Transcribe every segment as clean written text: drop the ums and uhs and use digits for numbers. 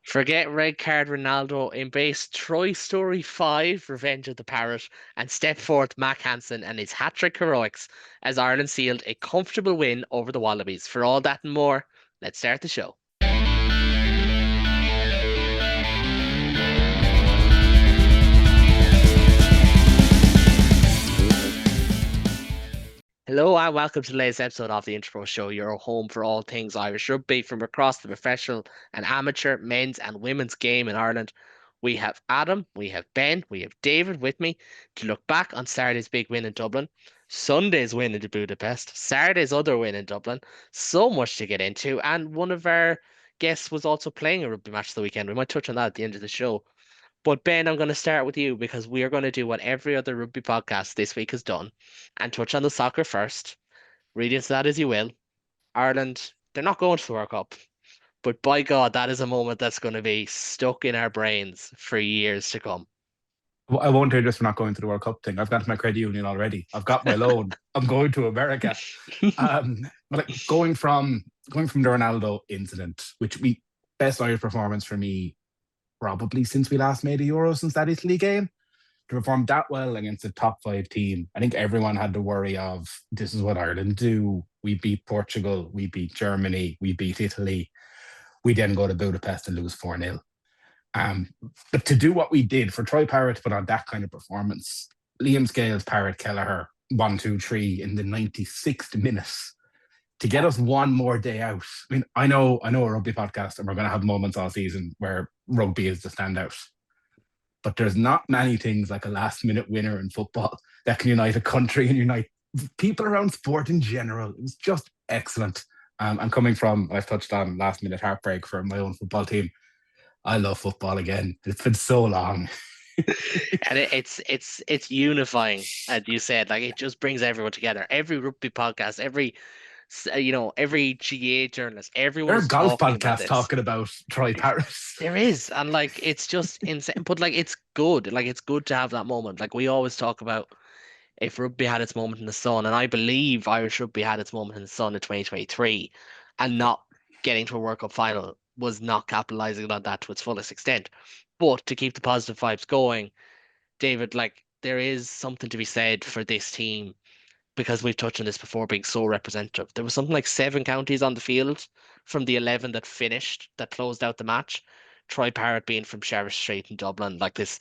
Forget red card Ronaldo, embrace Troy Story 5, Revenge of the Parrot, and step forth Mack Hansen and his hat-trick heroics as Ireland sealed a comfortable win over the Wallabies. For all that and more, let's start the show. Hello and welcome to the latest episode of the Intro Show, your home for all things Irish rugby from across the professional and amateur men's and women's game in Ireland. We have Adam, we have Ben, we have David with me to look back on Saturday's big win in Dublin, Sunday's win in Budapest, Saturday's other win in Dublin. So much to get into, and one of our guests was also playing a rugby match the weekend. We might touch on that at the end of the show. But Ben, I'm going to start with you because we are going to do what every other rugby podcast this week has done and touch on the soccer first. Read into that as you will. Ireland, they're not going to the World Cup, but by God, that is a moment that's going to be stuck in our brains for years to come. I won't do this for not going to the World Cup thing. I've got my credit union already. I've got my loan. I'm going to America. But like going from the Ronaldo incident, which we best Irish performance for me probably since we last made a Euro since that Italy game. To perform that well against a top five team, I think everyone had the worry of this is what Ireland do. We beat Portugal, we beat Germany, we beat Italy. We then go to Budapest and lose 4-0. But to do what we did for Troy Parrott to put on that kind of performance, Liam Scales, Parrott, Kelleher, 1, 2, 3 in the 96th minute to get us one more day out. I mean, I know a rugby podcast, and we're going to have moments all season where rugby is the standout. But there's not many things like a last minute winner in football that can unite a country and unite people around sport in general. It was just excellent. And coming from, I've touched on last minute heartbreak for my own football team. I love football again. It's been so long. And it's unifying, as you said. Like it just brings everyone together. Every rugby podcast, every GA journalist, There are everyone's golf talking about podcasts this. talking about Troy Paris. There is, and like it's just insane. But like it's good. Like it's good to have that moment. Like we always talk about if rugby had its moment in the sun, and I believe Irish rugby had its moment in the sun in 2023, and not getting to a World Cup final was not capitalizing on that to its fullest extent. But to keep the positive vibes going, David, like there is something to be said for this team because we've touched on this before being so representative. There was something like 7 counties on the field from the 11 that finished, that closed out the match. Troy Parrott being from Sheriff Street in Dublin, like this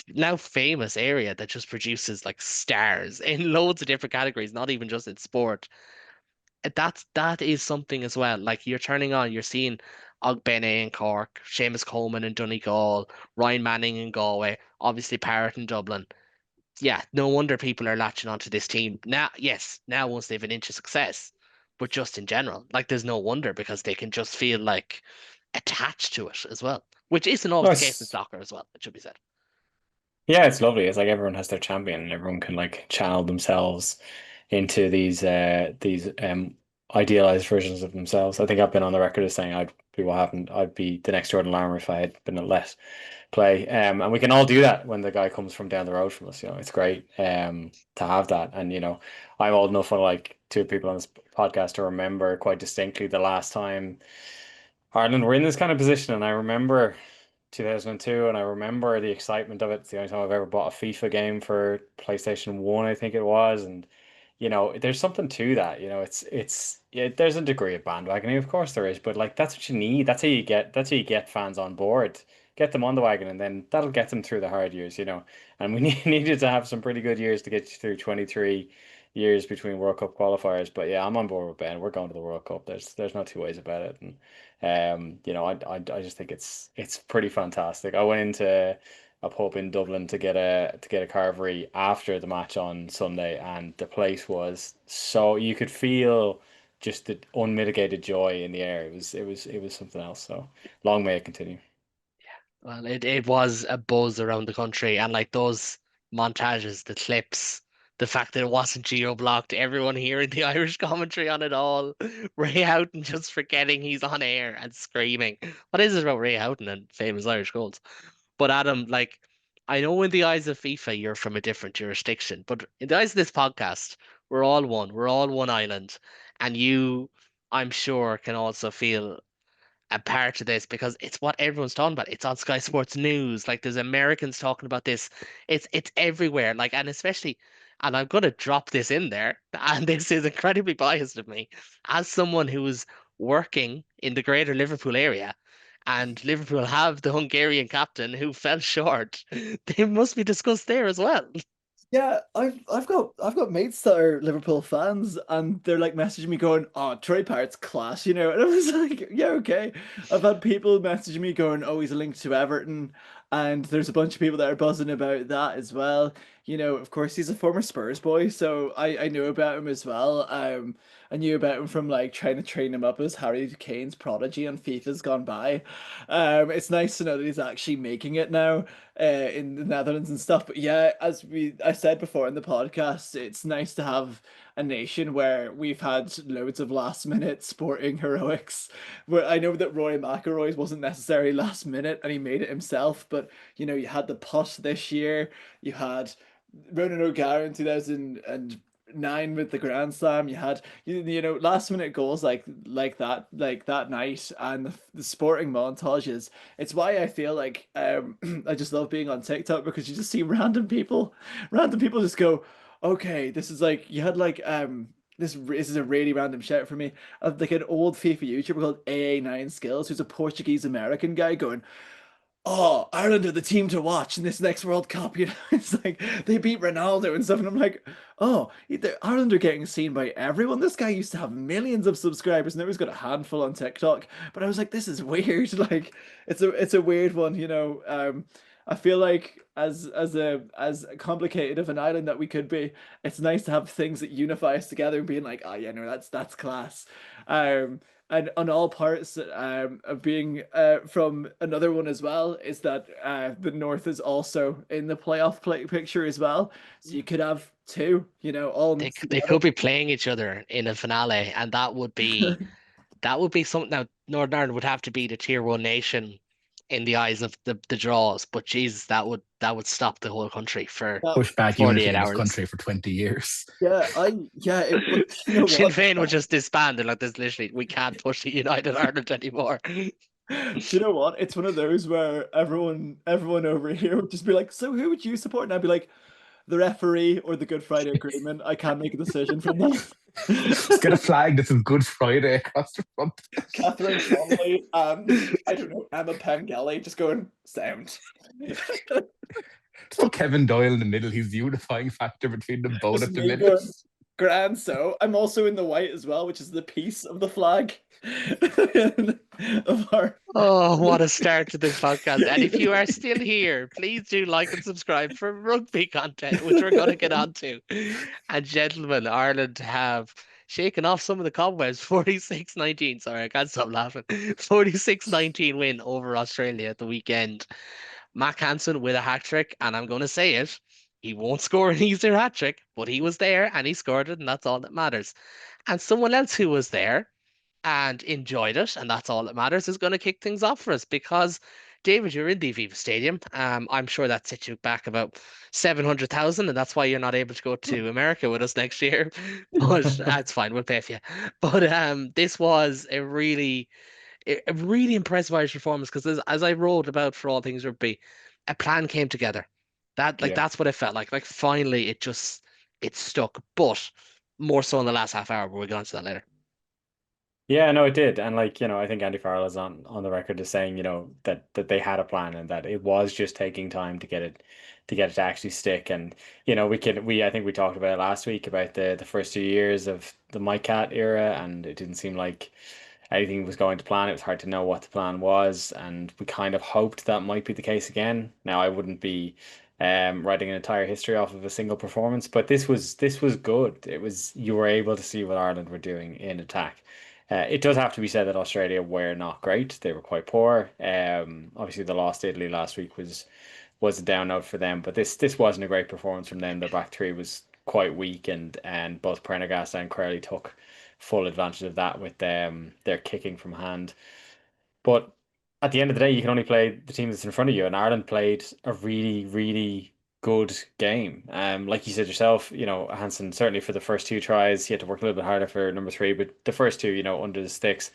now famous area that just produces like stars in loads of different categories, not even just in sport. That is something as well. Like you're turning on, you're seeing Ogbene in Cork, Seamus Coleman in Donegal, Ryan Manning in Galway, obviously Parrott in Dublin. Yeah, no wonder people are latching onto this team. Now, yes, now once they've an inch of success, but just in general, like there's no wonder because they can just feel like attached to it as well, which isn't always No, the case in it's soccer as well, it should be said. yeah, it's lovely. It's like everyone has their champion and everyone can like channel themselves into these idealized versions of themselves. I think I've been on the record as saying I'd be what happened. I'd be the next Jordan Larmour if I had been let play. And we can all do that when the guy comes from down the road from us. It's great to have that. And I'm old enough, like two people on this podcast, to remember quite distinctly the last time Ireland were in this kind of position. And I remember 2002, and I remember the excitement of it. It's the only time I've ever bought a FIFA game for PlayStation 1, I think it was. And there's something to that. Yeah, there's a degree of bandwagoning, of course there is, but like that's what you need. That's how you get fans on board. Get them on the wagon, and then that'll get them through the hard years. And we needed to have some pretty good years to get you through 23 years between World Cup qualifiers. But yeah, I'm on board with Ben. We're going to the World Cup. There's no two ways about it. And I just think it's pretty fantastic. I went into a pub in Dublin to get a carvery after the match on Sunday, and the place was so you could feel just the unmitigated joy in the air. It was something else. So long may it continue. Well, it was a buzz around the country, and like those montages, the clips, the fact that it wasn't geo-blocked, everyone hearing the Irish commentary on it all, Ray Houghton just forgetting he's on air and screaming. What is it about Ray Houghton and famous Irish goals? But Adam, like, I know in the eyes of FIFA you're from a different jurisdiction, but in the eyes of this podcast, we're all one. We're all one island, and you, I'm sure, can also feel a part of this because it's what everyone's talking about. It's on Sky Sports News. Like there's Americans talking about this. It's everywhere. Like and especially, and I'm gonna drop this in there, and this is incredibly biased of me, as someone who was working in the greater Liverpool area, and Liverpool have the Hungarian captain who fell short. They must be discussed there as well. Yeah, I've got mates that are Liverpool fans, and they're like messaging me going, "Oh, Troy Parrott's class," you know, and I was like, "Yeah, okay." I've had people messaging me going, "Oh, he's linked to Everton," and there's a bunch of people that are buzzing about that as well. You know, of course, he's a former Spurs boy, so I know about him as well. I knew about him from like trying to train him up as Harry Kane's prodigy on FIFA's gone by. It's nice to know that he's actually making it now in the Netherlands and stuff. But yeah, I said before in the podcast, it's nice to have a nation where we've had loads of last minute sporting heroics. Where I know that Roy McIlroy's wasn't necessarily last minute and he made it himself, but you know, you had the putt this year, you had Ronan O'Gara in 2009 with the Grand Slam. You had you know last minute goals like that night, and the sporting montages. It's why I feel like I just love being on TikTok because you just see random people just go, okay, this is like you had like this is a really random shout for me of like an old FIFA YouTuber called AA9 Skills, who's a Portuguese American guy going, oh, Ireland are the team to watch in this next World Cup. You know, it's like they beat Ronaldo and stuff, and I'm like, oh, Ireland are getting seen by everyone. This guy used to have millions of subscribers, and now he's got a handful on TikTok. But I was like, this is weird. Like, it's a weird one, you know. I feel like as complicated of an island that we could be, it's nice to have things that unify us together and being like, oh yeah, no, that's class. And on all parts of being from another one as well is that the North is also in the playoff picture as well. So you could have two, you know, all They mixed they together. could be playing each other in a finale, and that would be something. Now Northern Ireland would have to be the tier one nation in the eyes of the draws, but Jesus, that would stop the whole country for That, Push back unity 48 in this hours. country for 20 years. but you know Sinn what? Féin would just disband. They're like, this literally, we can't push the United Ireland anymore. Do you know what? It's one of those where everyone over here would just be like, so who would you support? And I'd be like, the referee or the Good Friday Agreement. I can't make a decision from that. Just get a flag that says Good Friday across the front. Catherine Connolly and I don't know, Emma Pengelly just going sound. Just put Kevin Doyle in the middle. He's the unifying factor between them both Just at the me minute. going, grand. So I'm also in the white as well, which is the piece of the flag of our. Oh, what a start to this podcast. And if you are still here, please do like and subscribe for rugby content, which we're going to get on to. And gentlemen, Ireland have shaken off some of the cobwebs. 46-19. Sorry, I can't stop laughing. 46-19 win over Australia at the weekend. Mack Hansen with a hat trick, and I'm going to say it. He won't score an easier hat trick, but he was there and he scored it, and that's all that matters. And someone else who was there and enjoyed it, and that's all that matters, is going to kick things off for us because David, you're in the Aviva Stadium. I'm sure that set you back about 700,000, and that's why you're not able to go to America with us next year. But that's fine, we'll pay for you. But this was a really impressive Irish performance because as I wrote about for all things rugby, a plan came together. Yeah. That's what it felt like. Like finally, it stuck, but more so in the last half hour. But we'll get on to that later. Yeah, no, it did. And like, I think Andy Farrell is on the record as saying, that they had a plan and that it was just taking time to get it to actually stick. And, I think we talked about it last week about the first 2 years of the Mike Cat era, and it didn't seem like anything was going to plan. It was hard to know what the plan was, and we kind of hoped that might be the case again. Now, I wouldn't be writing an entire history off of a single performance, but this was good. You were able to see what Ireland were doing in attack. It does have to be said that Australia were not great. They were quite poor. Obviously, the loss to Italy last week was a down note for them, but this wasn't a great performance from them. Their back three was quite weak, and both Prendergast and Crowley took full advantage of that with their kicking from hand. But at the end of the day, you can only play the team that's in front of you, and Ireland played a really, really good game. Like you said yourself, Hansen certainly for the first two tries, he had to work a little bit harder for number three, but the first two, under the sticks.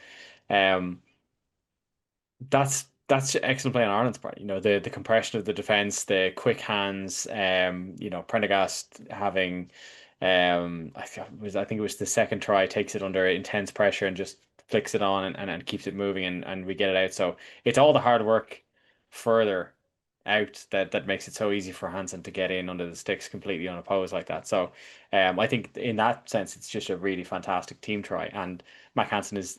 Um, that's excellent play on Ireland's part. You know, the compression of the defense, the quick hands. You know, Prendergast having, I think it was the second try, takes it under intense pressure and just flicks it on and keeps it moving and we get it out. So it's all the hard work further out that makes it so easy for Hansen to get in under the sticks completely unopposed like that. So I think in that sense it's just a really fantastic team try. And Mack Hansen is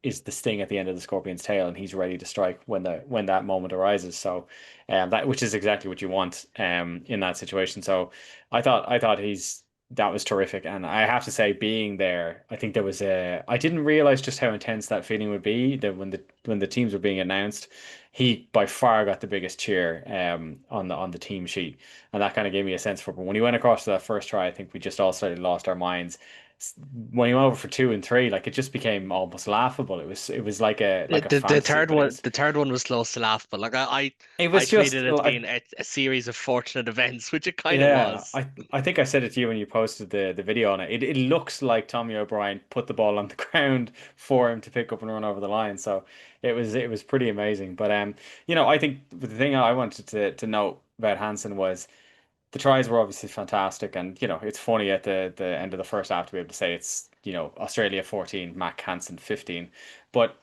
the sting at the end of the scorpion's tail, and he's ready to strike when that moment arises. So, that which is exactly what you want in that situation. So, I thought that was terrific, and I have to say, being there, I think there was a I didn't realize just how intense that feeling would be that when the teams were being announced, he by far got the biggest cheer on the team sheet, and that kind of gave me a sense for. But when he went across to that first try, I think we just all slightly lost our minds when he went over for two and three, like it just became almost laughable. It was like a The fantasy, third but one, the third one was close to laugh, but like it I was just treated it as like being a series of fortunate events, which it kind of yeah. was. I think I said it to you when you posted the video on it. It looks like Tommy O'Brien put the ball on the ground for him to pick up and run over the line. So it was pretty amazing. But you know, I think the thing I wanted to note about Hansen was the tries were obviously fantastic, and you know it's funny at the end of the first half to be able to say it's Australia 14, Mack Hansen 15, but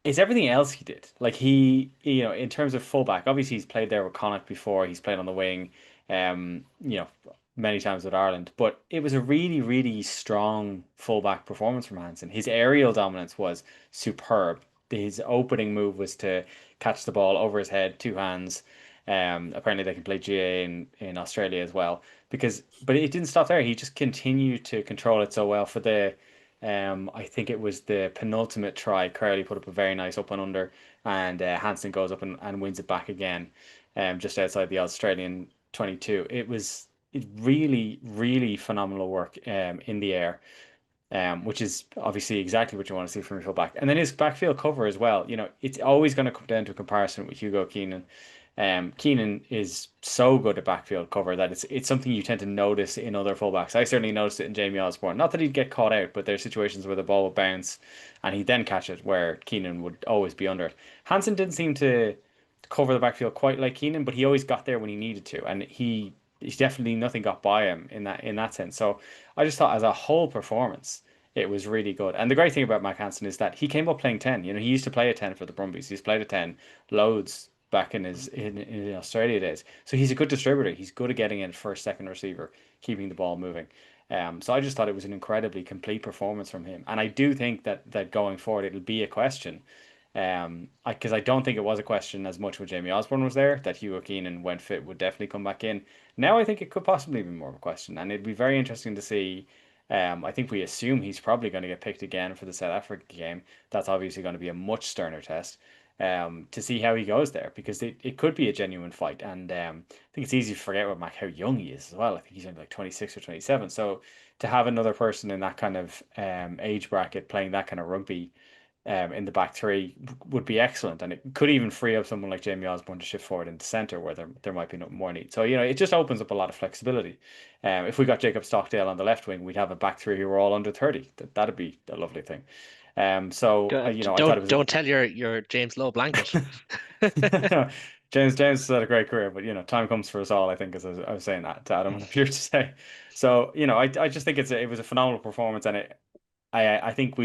it's everything else he did. Like in terms of fullback, obviously he's played there with Connacht before. He's played on the wing, many times with Ireland. But it was a really, really strong fullback performance from Hansen. His aerial dominance was superb. His opening move was to catch the ball over his head, two hands. Apparently they can play GA in Australia as well. But it didn't stop there. He just continued to control it so well for I think it was the penultimate try. Crowley put up a very nice up and under, and Hansen goes up and wins it back again, just outside the Australian 22. It really, really phenomenal work in the air, which is obviously exactly what you want to see from your fullback. And then his backfield cover as well. You know, it's always going to come down to a comparison with Hugo Keenan. Keenan is so good at backfield cover that it's something you tend to notice in other fullbacks. I certainly noticed it in Jamie Osborne. Not that he'd get caught out, but there's situations where the ball would bounce and he'd then catch it where Keenan would always be under it. Hansen didn't seem to cover the backfield quite like Keenan, but he always got there when he needed to, and he's definitely nothing got by him in that sense. So I just thought as a whole performance, it was really good. And the great thing about Mack Hansen is that he came up playing 10. You know, he used to play a 10 for the Brumbies. He's played a 10 loads back in Australia days. So he's a good distributor. He's good at getting in first, second receiver, keeping the ball moving. So I just thought it was an incredibly complete performance from him. And I do think that going forward it'll be a question. Because I don't think it was a question as much when Jamie Osborne was there, that Hugo Keenan, when fit, would definitely come back in. Now I think it could possibly be more of a question, and it'd be very interesting to see. I think we assume he's probably going to get picked again for the South Africa game. That's obviously going to be a much sterner test, to see how he goes there, because it could be a genuine fight. And I think it's easy to forget with Mac how young he is as well. I think he's only like 26 or 27. So to have another person in that kind of age bracket playing that kind of rugby in the back three would be excellent, and it could even free up someone like Jamie Osborne to shift forward into centre where there might be no more need. So it just opens up a lot of flexibility. If we got Jacob Stockdale on the left wing, we'd have a back three who were all under 30. That'd be a lovely thing. So I thought it was Don't tell your James Lowe blanket. James has had a great career, but time comes for us all, I think, as I was saying that to Adam, I'm here to say. So I just think it was a phenomenal performance, and I think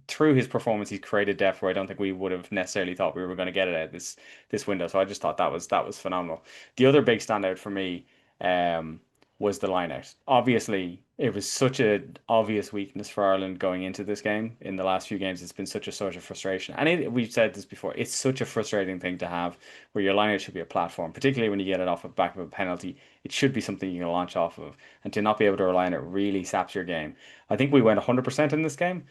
through his performance he's created depth where I don't think we would have necessarily thought we were going to get it at this window. So I just thought that was phenomenal. The other big standout for me was the line out. Obviously, it was such an obvious weakness for Ireland going into this game. In the last few games, it's been such a source of frustration. And we've said this before, it's such a frustrating thing to have where your line out should be a platform, particularly when you get it off the back of a penalty. It should be something you can launch off of. And to not be able to rely on it really saps your game. I think we went 100% in this game,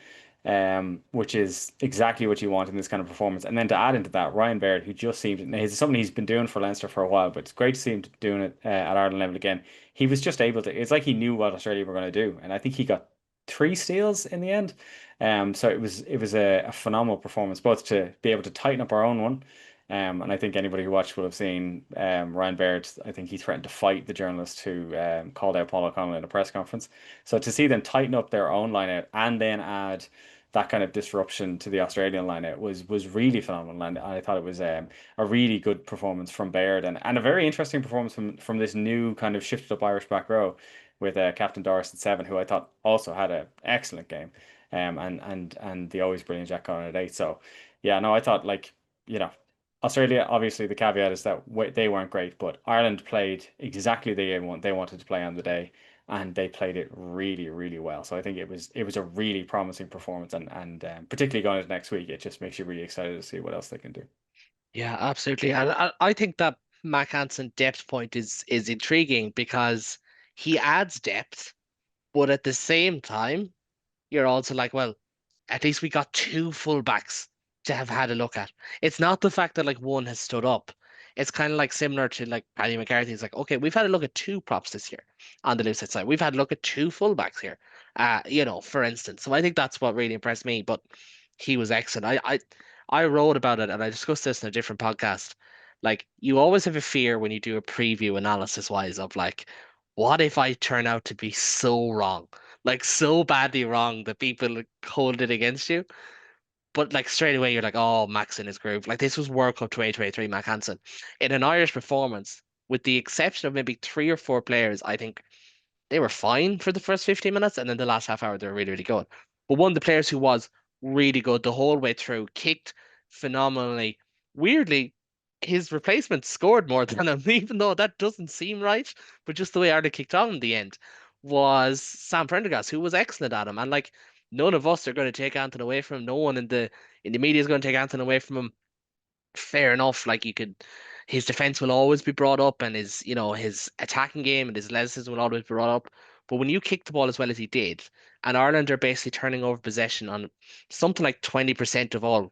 which is exactly what you want in this kind of performance. And then to add into that, Ryan Baird, who just seemed, it's something he's been doing for Leinster for a while, but it's great to see him doing it at Ireland level again. He was just able to, it's like he knew what Australia were going to do. And I think he got 3 steals in the end. So it was a phenomenal performance, both to be able to tighten up our own one. And I think anybody who watched will have seen Ryan Baird. I think he threatened to fight the journalist who called out Paul O'Connell in a press conference. So to see them tighten up their own line out and then add that kind of disruption to the Australian line out was really phenomenal, and I thought it was a really good performance from Baird, and a very interesting performance from this new kind of shifted up Irish back row with Captain Doris at 7, who I thought also had an excellent game, and the always brilliant Jack Conn at 8. So yeah, no, I thought like Australia, obviously the caveat is that they weren't great, but Ireland played exactly the game they wanted to play on the day, and they played it really, really well. So I think it was a really promising performance, and particularly going into next week, it just makes you really excited to see what else they can do. Yeah, absolutely. And I think that Mack Hansen depth point is intriguing because he adds depth, but at the same time, you're also like, well, at least we got two fullbacks to have had a look at. It's not the fact that like one has stood up. It's kind of like similar to like Paddy McCarthy. It's like, okay, we've had a look at two props this year on the left side. We've had a look at two fullbacks here. For instance. So I think that's what really impressed me. But he was excellent. I wrote about it and I discussed this in a different podcast. Like you always have a fear when you do a preview analysis wise of like, what if I turn out to be so wrong? Like so badly wrong that people hold it against you. But like straight away you're like, oh, Max in his groove. Like this was World Cup 2023, Mack Hansen. In an Irish performance, with the exception of maybe three or four players, I think they were fine for the first 15 minutes, and then the last half hour they were really, really good. But one of the players who was really good the whole way through, kicked phenomenally. Weirdly, his replacement scored more than him, even though that doesn't seem right. But just the way Ireland kicked on in the end was Sam Prendergast, who was excellent at him. And like none of us are going to take Anton away from him. No one in the media is going to take Anton away from him. Fair enough. Like you could, his defense will always be brought up, and his attacking game and his athleticism will always be brought up. But when you kick the ball as well as he did, and Ireland are basically turning over possession on something like 20% of all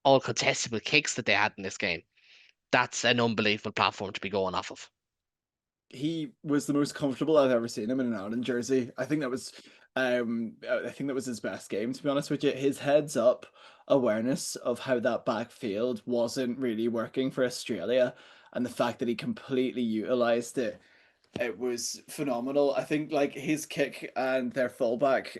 contestable kicks that they had in this game, that's an unbelievable platform to be going off of. He was the most comfortable I've ever seen him in an Ireland jersey. I think that was his best game, to be honest with you. His heads up awareness of how that backfield wasn't really working for Australia, and the fact that he completely utilized it was phenomenal. I think like his kick and their fullback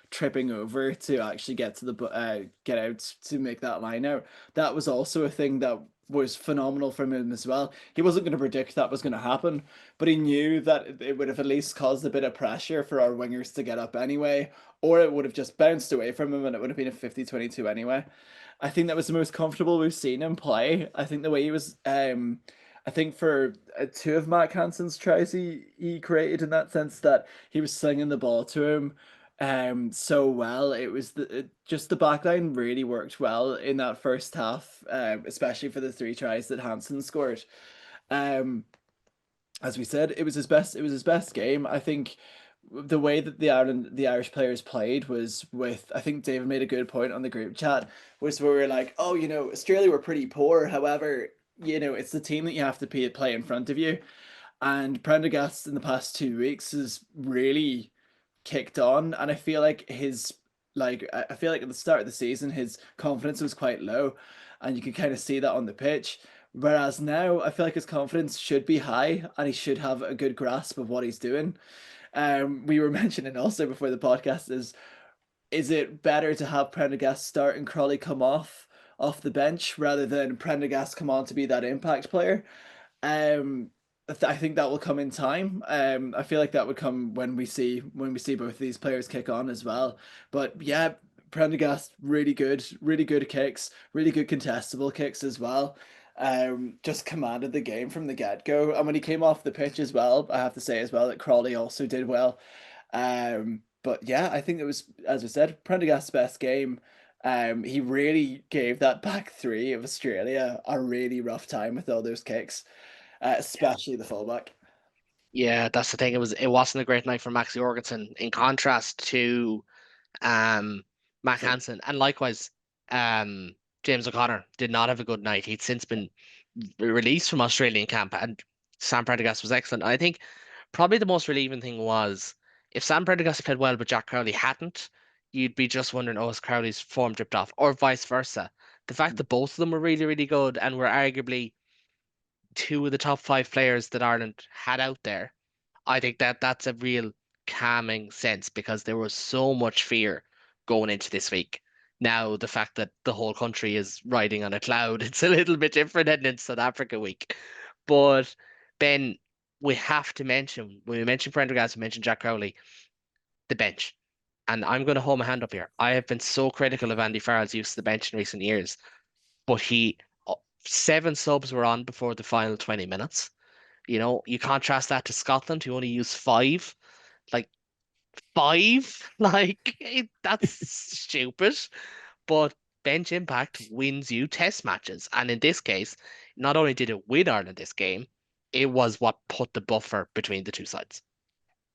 tripping over to actually get to get out to make that line out. That was also a thing that was phenomenal from him as well. He wasn't going to predict that was going to happen, but he knew that it would have at least caused a bit of pressure for our wingers to get up anyway, or it would have just bounced away from him and it would have been a 50-22 anyway. I think that was the most comfortable we've seen him play. I think the way he was I think for two of Mack Hansen's tries he created in that sense that he was slinging the ball to him so well. Just the back line really worked well in that first half, especially for the three tries that Hansen scored. Um, as we said, it was his best game. I think the way that the Irish players played was with, I think David made a good point on the group chat, was where we were like, oh, Australia were pretty poor. However, it's the team that you have to play in front of you. And Prendergast in the past 2 weeks has really kicked on, and I feel like at the start of the season his confidence was quite low, and you could kind of see that on the pitch. Whereas now I feel like his confidence should be high and he should have a good grasp of what he's doing. We were mentioning also before the podcast is it better to have Prendergast start and Crawley come off the bench rather than Prendergast come on to be that impact player? Um, I think that will come in time. I feel like that would come when we see both of these players kick on as well. But yeah, Prendergast really good kicks, really good contestable kicks as well. Just commanded the game from the get-go. And when he came off the pitch as well, I have to say as well that Crawley also did well. But yeah, I think it was, as I said, Prendergast's best game. He really gave that back three of Australia a really rough time with all those kicks, especially the fullback. Yeah, that's the thing. It wasn't a great night for Max Jorgensen in contrast to Mack Hansen. And likewise, James O'Connor did not have a good night. He'd since been released from Australian camp, and Sam Prendergast was excellent. I think probably the most relieving thing was if Sam Prendergast played well but Jack Crowley hadn't, you'd be just wondering, oh, is Crowley's form dripped off, or vice versa. The fact that both of them were really, really good and were arguably two of the top five players that Ireland had out there, I think that that's a real calming sense because there was so much fear going into this week. Now, the fact that the whole country is riding on a cloud, it's a little bit different than in South Africa week. But Ben, we have to mention, when we mentioned Prendergast, we mentioned Jack Crowley, the bench. And I'm going to hold my hand up here. I have been so critical of Andy Farrell's use of the bench in recent years, but 7 subs were on before the final 20 minutes. You know, you contrast that to Scotland, who only used five. Like, five? That's stupid. But bench impact wins you test matches. And in this case, not only did it win Ireland this game, it was what put the buffer between the two sides.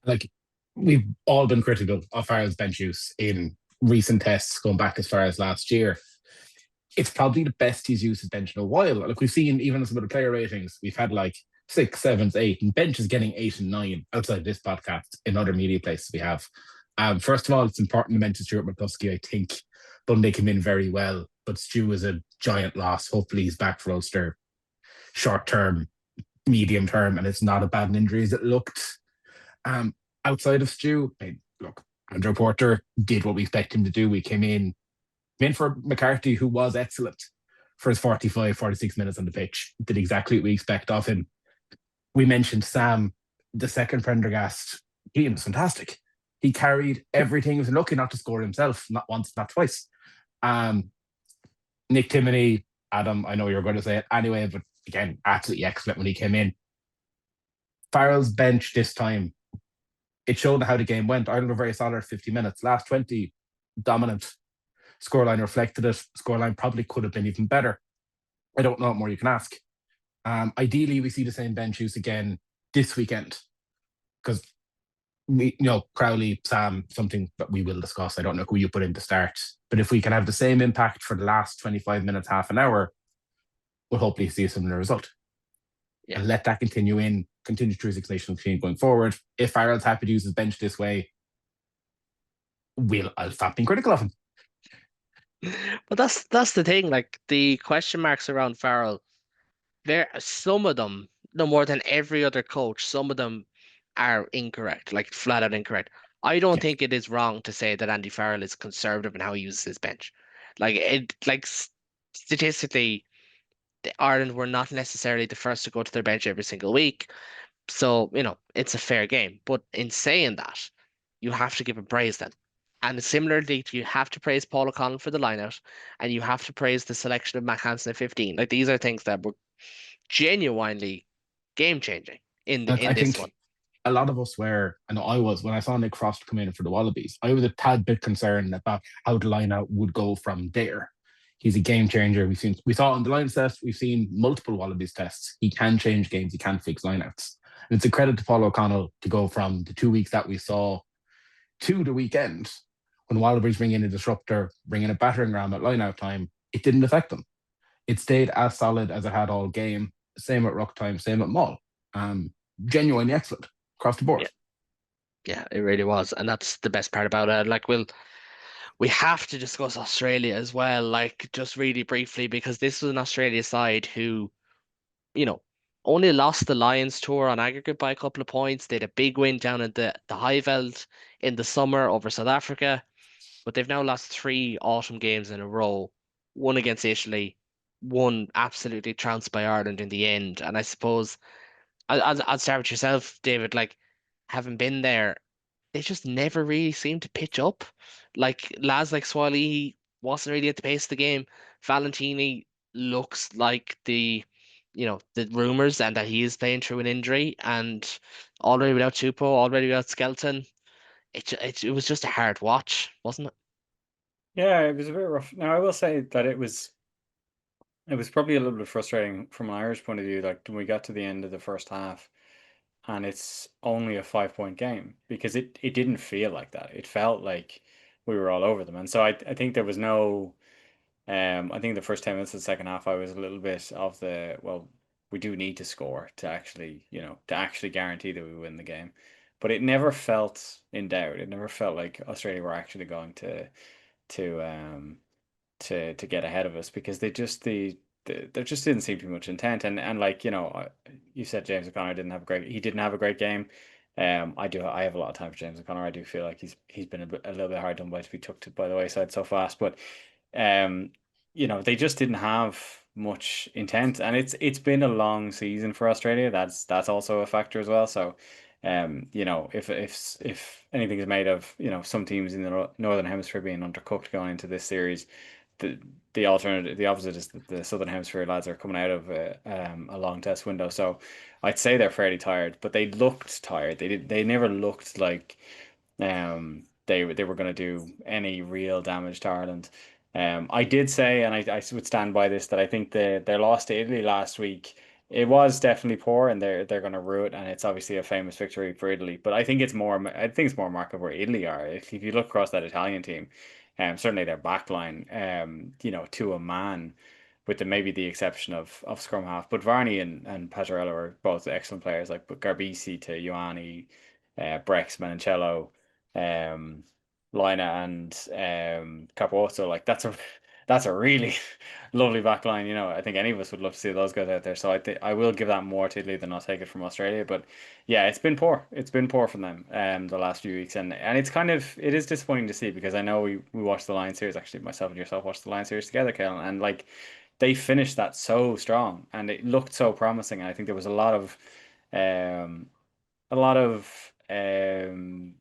Like, we've all been critical of Farrell's bench use in recent tests going back as far as last year. It's probably the best he's used his bench in a while. Like, we've seen even some of the player ratings, we've had like 6, 7, 8, and bench is getting 8 and 9 outside this podcast in other media places we have. First of all, it's important to mention Stuart McCluskey. I think Bunday came in very well, but Stu is a giant loss. Hopefully he's back for Ulster short term, medium term, and it's not as bad an injury as it looked. Outside of Stu, look, Andrew Porter did what we expect him to do. We came in for McCarthy, who was excellent for his 45, 46 minutes on the pitch, did exactly what we expect of him. We mentioned Sam, the second Prendergast. He was fantastic. He carried everything. He was lucky not to score himself, not once, not twice. Nick Timoney, Adam, I know you're going to say it anyway, but again, absolutely excellent when he came in. Farrell's bench this time, it showed how the game went. Ireland were very solid 50 minutes. Last 20, dominant. Scoreline reflected it. Scoreline probably could have been even better. I don't know what more you can ask. Ideally, we see the same bench use again this weekend, because Crowley, Sam, something that we will discuss. I don't know who you put in to start, but if we can have the same impact for the last 25 minutes, half an hour, we'll hopefully see a similar result. Yeah. And let that continue through his national team going forward. If Farrell's happy to use his bench this way, I'll stop being critical of him. But that's the thing. Like, the question marks around Farrell, some of them, no more than every other coach, some of them are incorrect, like flat out incorrect. I don't think it is wrong to say that Andy Farrell is conservative in how he uses his bench. Statistically, Ireland were not necessarily the first to go to their bench every single week. So, it's a fair game. But in saying that, you have to give him praise then. And similarly, you have to praise Paul O'Connell for the lineout, and you have to praise the selection of Mack Hansen at 15. Like, these are things that were genuinely game changing in this one. A lot of us were, and I was, when I saw Nick Frost come in for the Wallabies, I was a tad bit concerned about how the lineout would go from there. He's a game changer. We saw it on the Lions test. We've seen multiple Wallabies tests. He can change games. He can fix lineouts. And it's a credit to Paul O'Connell to go from the 2 weeks that we saw to the weekend when Wallabies bring in a disruptor, bring in a battering ram at lineout time. It didn't affect them. It stayed as solid as it had all game. Same at ruck time. Same at maul. Genuinely excellent across the board. Yeah, it really was, and that's the best part about it. Like, we have to discuss Australia as well, like, just really briefly, because this was an Australia side who, only lost the Lions tour on aggregate by a couple of points. They had a big win down at the Highveld in the summer over South Africa, but they've now lost 3 autumn games in a row. One against Italy, one absolutely trounced by Ireland in the end. And I suppose I'll start with yourself, David. Like, having been there, they just never really seemed to pitch up. Like, lads like Swiley wasn't really at the pace of the game. Valentini looks like the rumors, and that he is playing through an injury, and already without Tupou, already without Skelton. It was just a hard watch, wasn't it? Yeah, it was a bit rough. Now, I will say that it was probably a little bit frustrating from an Irish point of view. Like, when we got to the end of the first half, and it's only a 5-point game, because it didn't feel like that. It felt like we were all over them, and so I think there was no. I think the first 10 minutes of the second half, I was a little bit of the, well, we do need to score to actually, guarantee that we win the game. But it never felt in doubt. It never felt like Australia were actually going to get ahead of us, because there just didn't seem to be much intent. And like, you said James O'Connor he didn't have a great game. I have a lot of time for James O'Connor. I do feel like he's been a little bit hard done by to be took by the wayside so fast. But um, they just didn't have much intent, and it's been a long season for Australia. That's also a factor as well. So, if anything is made of some teams in the Northern Hemisphere being undercooked going into this series, the the opposite is that the Southern Hemisphere lads are coming out of a long test window. So I'd say they're fairly tired, but they looked tired. They never looked like they were going to do any real damage to Ireland. I did say, and I would stand by this, that I think their loss to Italy last week, it was definitely poor, and they're going to rue it, and it's obviously a famous victory for Italy. But I think it's more marked of where Italy are. If you look across that Italian team, certainly their back line, to a man, with maybe the exception of scrum half. But Varney and Pazzarella are both excellent players, like Garbisi to Ioane, Brex, Manicello, um, Lina and Capuozzo. Like that's a really lovely back line. I think any of us would love to see those guys out there. So I will give that more to Italy than I'll take it from Australia. But yeah, it's been poor. It's been poor from them the last few weeks, and it is disappointing to see, because I know we watched the Lions series, actually myself and yourself watched the Lions series together, Kellen, and like they finished that so strong and it looked so promising. And I think there was um a lot of kind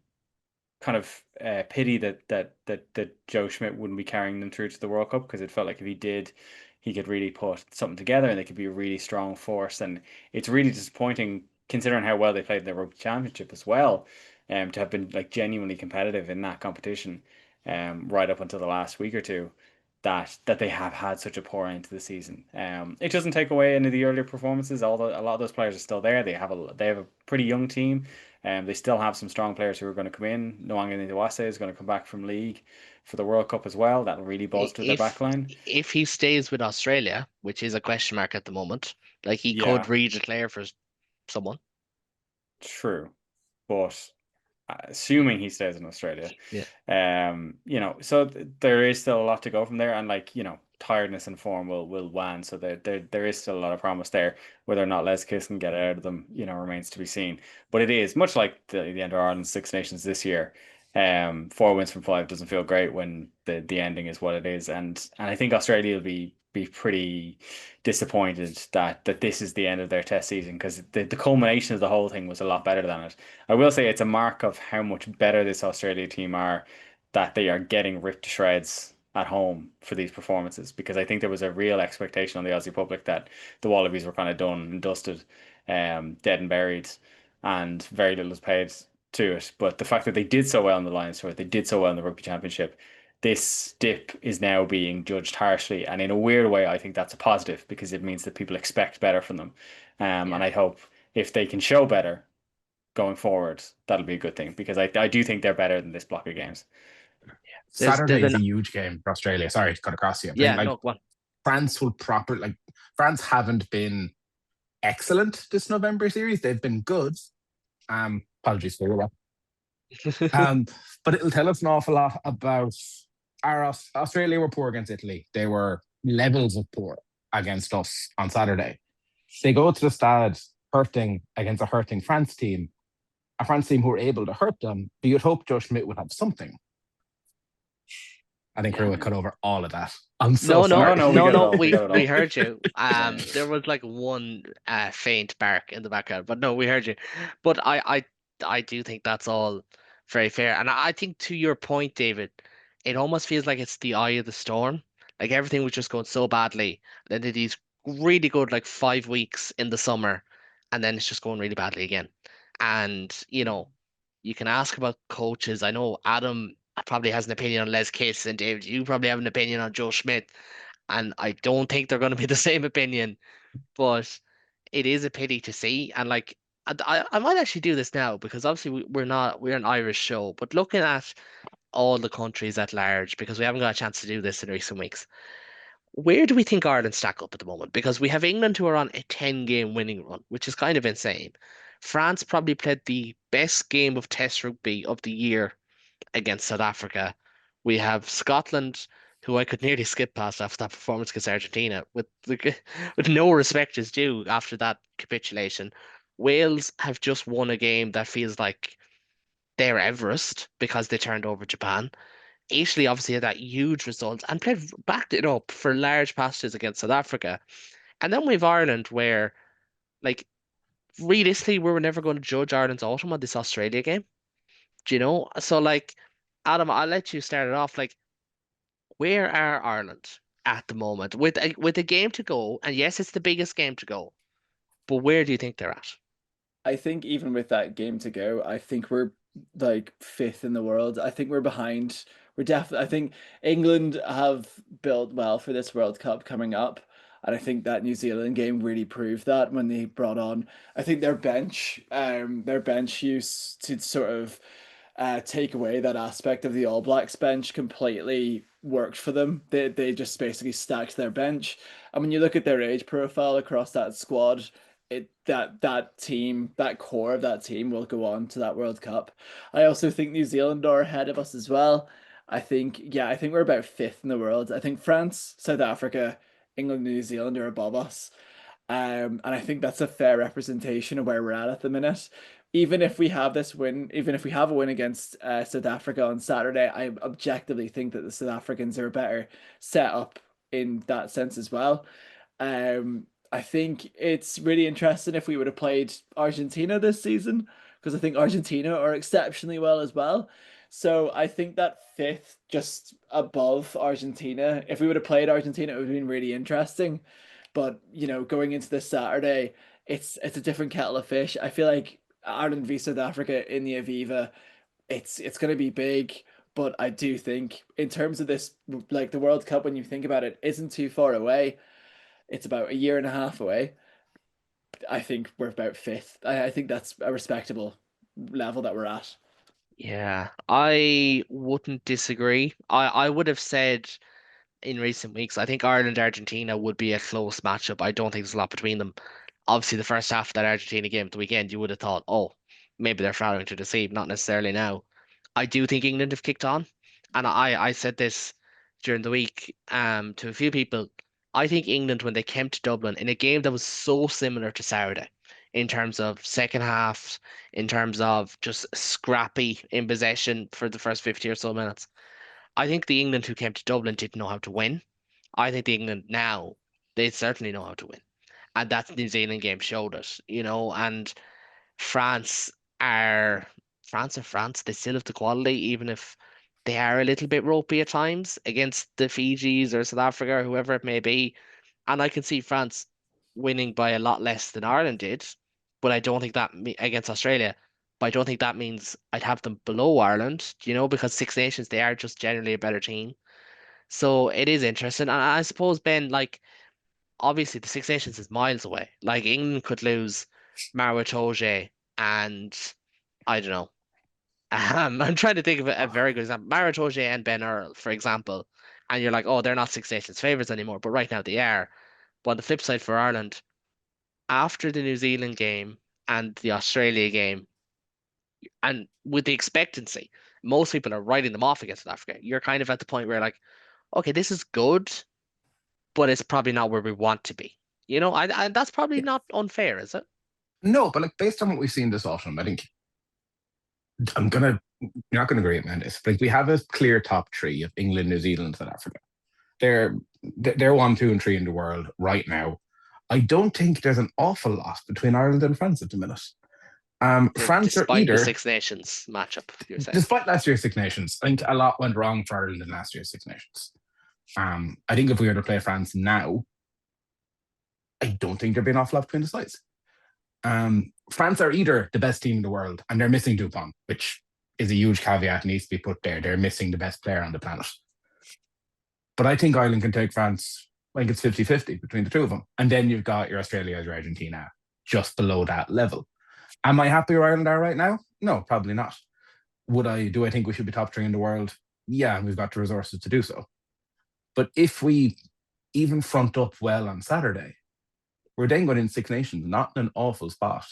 of pity that Joe Schmidt wouldn't be carrying them through to the World Cup, because it felt like if he did, he could really put something together and they could be a really strong force. And it's really disappointing, considering how well they played in the Rugby Championship as well, to have been like genuinely competitive in that competition, right up until the last week or two. That they have had such a poor end to the season. It doesn't take away any of the earlier performances. Although a lot of those players are still there. They have a pretty young team. They still have some strong players who are going to come in. Nwanga Nidawase is going to come back from league for the World Cup as well. That'll really bolster their If backline. if he stays with Australia, which is a question mark at the moment, like he could Yeah, redeclare for someone. true. But assuming he stays in Australia, Yeah. so there is still a lot to go from there, and like tiredness and form will wane, so there is still a lot of promise there. Whether or not Les Kiss can get it out of them, remains to be seen. But it is much like the end of Ireland's Six Nations this year. 4 wins from 5 doesn't feel great when the ending is what it is, and I think Australia will be pretty disappointed that this is the end of their test season, because the culmination of the whole thing was a lot better than it. I will say it's a mark of how much better this Australia team are, that they are getting ripped to shreds at home for these performances, because I think there was a real expectation on the Aussie public that the Wallabies were kind of done and dusted, dead and buried, and very little was paid to it. But the fact that they did so well in the Lions Tour, they did so well in the Rugby Championship, this dip is now being judged harshly, and in a weird way, I think that's a positive, because it means that people expect better from them. And I hope if they can show better going forward, that'll be a good thing, because I do think they're better than this block of games. There's Saturday is an a huge game for Australia. Sorry to cut across you. I yeah, think like no, go on. France will France haven't been excellent this November series. They've been good. Apologies for that. But it'll tell us an awful lot about Australia were poor against Italy. They were levels of poor against us on Saturday. They go to the stade hurting against a hurting France team, a France team who were able to hurt them. But you'd hope Joe Schmidt would have something. I think we would cut over all of that. I'm so No, sorry. No, we got it all. we heard you. There was like one faint bark in the background, but no, we heard you. But I do think that's all very fair, and I think to your point, David, it almost feels like it's the eye of the storm. Like everything was just going so badly, then did these really good like 5 weeks in the summer, and then it's just going really badly again. And you can ask about coaches. I know Adam probably has an opinion on Les Kiss, and David, you probably have an opinion on Joe Schmidt, and I don't think they're going to be the same opinion, but it is a pity to see. And like, I might actually do this now, because obviously we're an Irish show, but looking at all the countries at large, because we haven't got a chance to do this in recent weeks, where do we think Ireland stack up at the moment? Because we have England, who are on a 10-game winning run, which is kind of insane. France probably played the best game of Test rugby of the year against South Africa. We have Scotland, who I could nearly skip past after that performance against Argentina, with no respect is due after that capitulation. Wales have just won a game that feels like they're Everest because they turned over Japan. Italy obviously had that huge result and backed it up for large passages against South Africa. And then we've Ireland where, like, realistically, we were never going to judge Ireland's autumn on this Australia game. Do you know? So, like, Adam, I'll let you start it off. Like, where are Ireland at the moment with a game to go? And yes, it's the biggest game to go, but where do you think they're at? I think even with that game to go, I think we're like fifth in the world. I think we're behind. We're definitely. I think England have built well for this World Cup coming up, and I think that New Zealand game really proved that when they brought on. I think their bench use to sort of take away that aspect of the All Blacks bench completely worked for them. They just basically stacked their bench, and when you look at their age profile across that squad, that team, that core of that team will go on to that World Cup. I also think New Zealand are ahead of us as well. I think we're about fifth in the world. I think France, South Africa, England, New Zealand are above us. And I think that's a fair representation of where we're at the minute. Even if we have this win, even if we have a win against South Africa on Saturday, I objectively think that the South Africans are better set up in that sense as well. I think it's really interesting if we would have played Argentina this season, because I think Argentina are exceptionally well as well. So I think that fifth, just above Argentina, if we would have played Argentina, it would have been really interesting. But going into this Saturday, it's a different kettle of fish. I feel like Ireland v South Africa in the Aviva, it's going to be big. But I do think in terms of this, like the World Cup, when you think about it, isn't too far away. It's about a year and a half away. I think we're about fifth. I think that's a respectable level that we're at. Yeah, I wouldn't disagree. I would have said in recent weeks, I think Ireland Argentina would be a close matchup. I don't think there's a lot between them. Obviously, the first half of that Argentina game at the weekend, you would have thought, oh, maybe they're flattering to deceive, not necessarily now. I do think England have kicked on, and I said this during the week to a few people. I think England, when they came to Dublin in a game that was so similar to Saturday, in terms of second half, in terms of just scrappy in possession for the first 50 or so minutes, I think the England who came to Dublin didn't know how to win. I think the England now, they certainly know how to win. And that New Zealand game showed it, and France are France are France. They still have the quality, even if they are a little bit ropey at times against the Fijis or South Africa or whoever it may be. And I can see France winning by a lot less than Ireland did, but I don't think that against Australia. But I don't think that means I'd have them below Ireland, because Six Nations, they are just generally a better team. So it is interesting. And I suppose, Ben, like, obviously the Six Nations is miles away. Like, England could lose Maritoje and I don't know. I'm trying to think of a very good example. Maritoje and Ben Earl, for example. And you're like, oh, they're not Six Nations favourites anymore. But right now they are. But on the flip side for Ireland, after the New Zealand game and the Australia game, and with the expectancy, most people are writing them off against South Africa. You're kind of at the point where, like, okay, this is good, but it's probably not where we want to be. That's probably Yeah. not unfair, is it? No, but like based on what we've seen this autumn, I think you're not gonna agree with me on this. Like we have a clear top three of England, New Zealand, South Africa. They're 1, 2, and 3 in the world right now. I don't think there's an awful lot between Ireland and France at the minute. France are Despite the either, Six Nations matchup, you're saying. despite last year's Six Nations, I think a lot went wrong for Ireland in last year's Six Nations. I think if we were to play France now, I don't think there'd be an awful lot between the sides. France are either the best team in the world and they're missing Dupont, which is a huge caveat, needs to be put there. They're missing the best player on the planet. But I think Ireland can take France. I think it's 50-50 between the two of them. And then you've got your Australia, your Argentina just below that level. Am I happy where Ireland are right now? No, probably not. Do I think we should be top three in the world? Yeah, and we've got the resources to do so. But if we even front up well on Saturday, we're then going in Six Nations, not in an awful spot.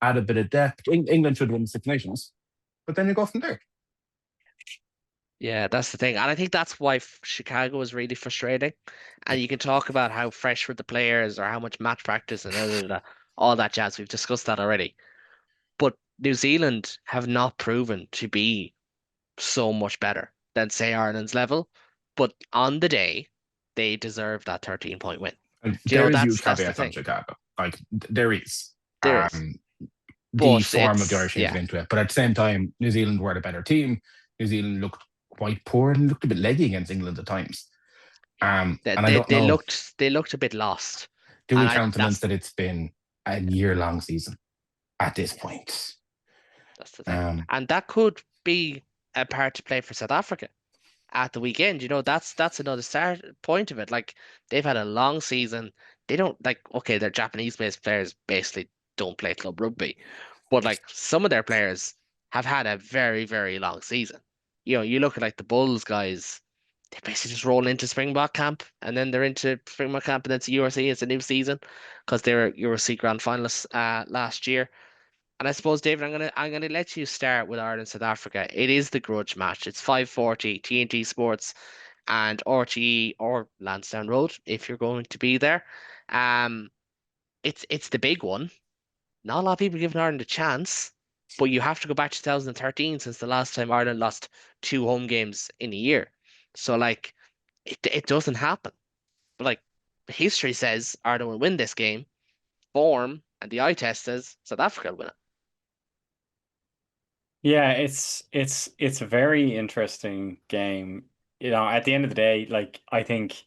Add a bit of depth. England should win Six Nations, but then you go from there. Yeah, that's the thing. And I think that's why Chicago is really frustrating. And you can talk about how fresh were the players or how much match practice and da, da, da. all that jazz. We've discussed that already. But New Zealand have not proven to be so much better than, say, Ireland's level. But on the day, they deserve that 13-point win. And Do you there know is huge that's the caveats on thing? Chicago. Like there is. There is. The But form of the Irish yeah, is into it. But at the same time, New Zealand were the better team. New Zealand looked quite poor and looked a bit leggy against England at times. And I don't they know, looked a bit lost. do And we I countenance that it's been a year-long season at this point? that's the thing. Um, And that could be a part to play for South Africa at the weekend. You know, that's another start point of it. Like they've had a long season. They don't like okay, their Japanese-based players basically don't play club rugby, but like some of their players have had a very, very long season. You know, you look at like the Bulls guys, they basically just roll into Springbok camp and then they're into Springbok camp and then it's URC, it's a new season because they were URC grand finalists last year. And I suppose, David, I'm gonna let you start with Ireland South Africa. It is the grudge match. It's 5:40 TNT Sports and RTE or Lansdowne Road if you're going to be there. Um, it's the big one. Not a lot of people giving Ireland a chance, but you have to go back to 2013 since the last time Ireland lost two home games in a year. So like it doesn't happen. But like history says Ireland will win this game. Form and the eye test says South Africa will win it. Yeah, it's a very interesting game. You know, at the end of the day, like I think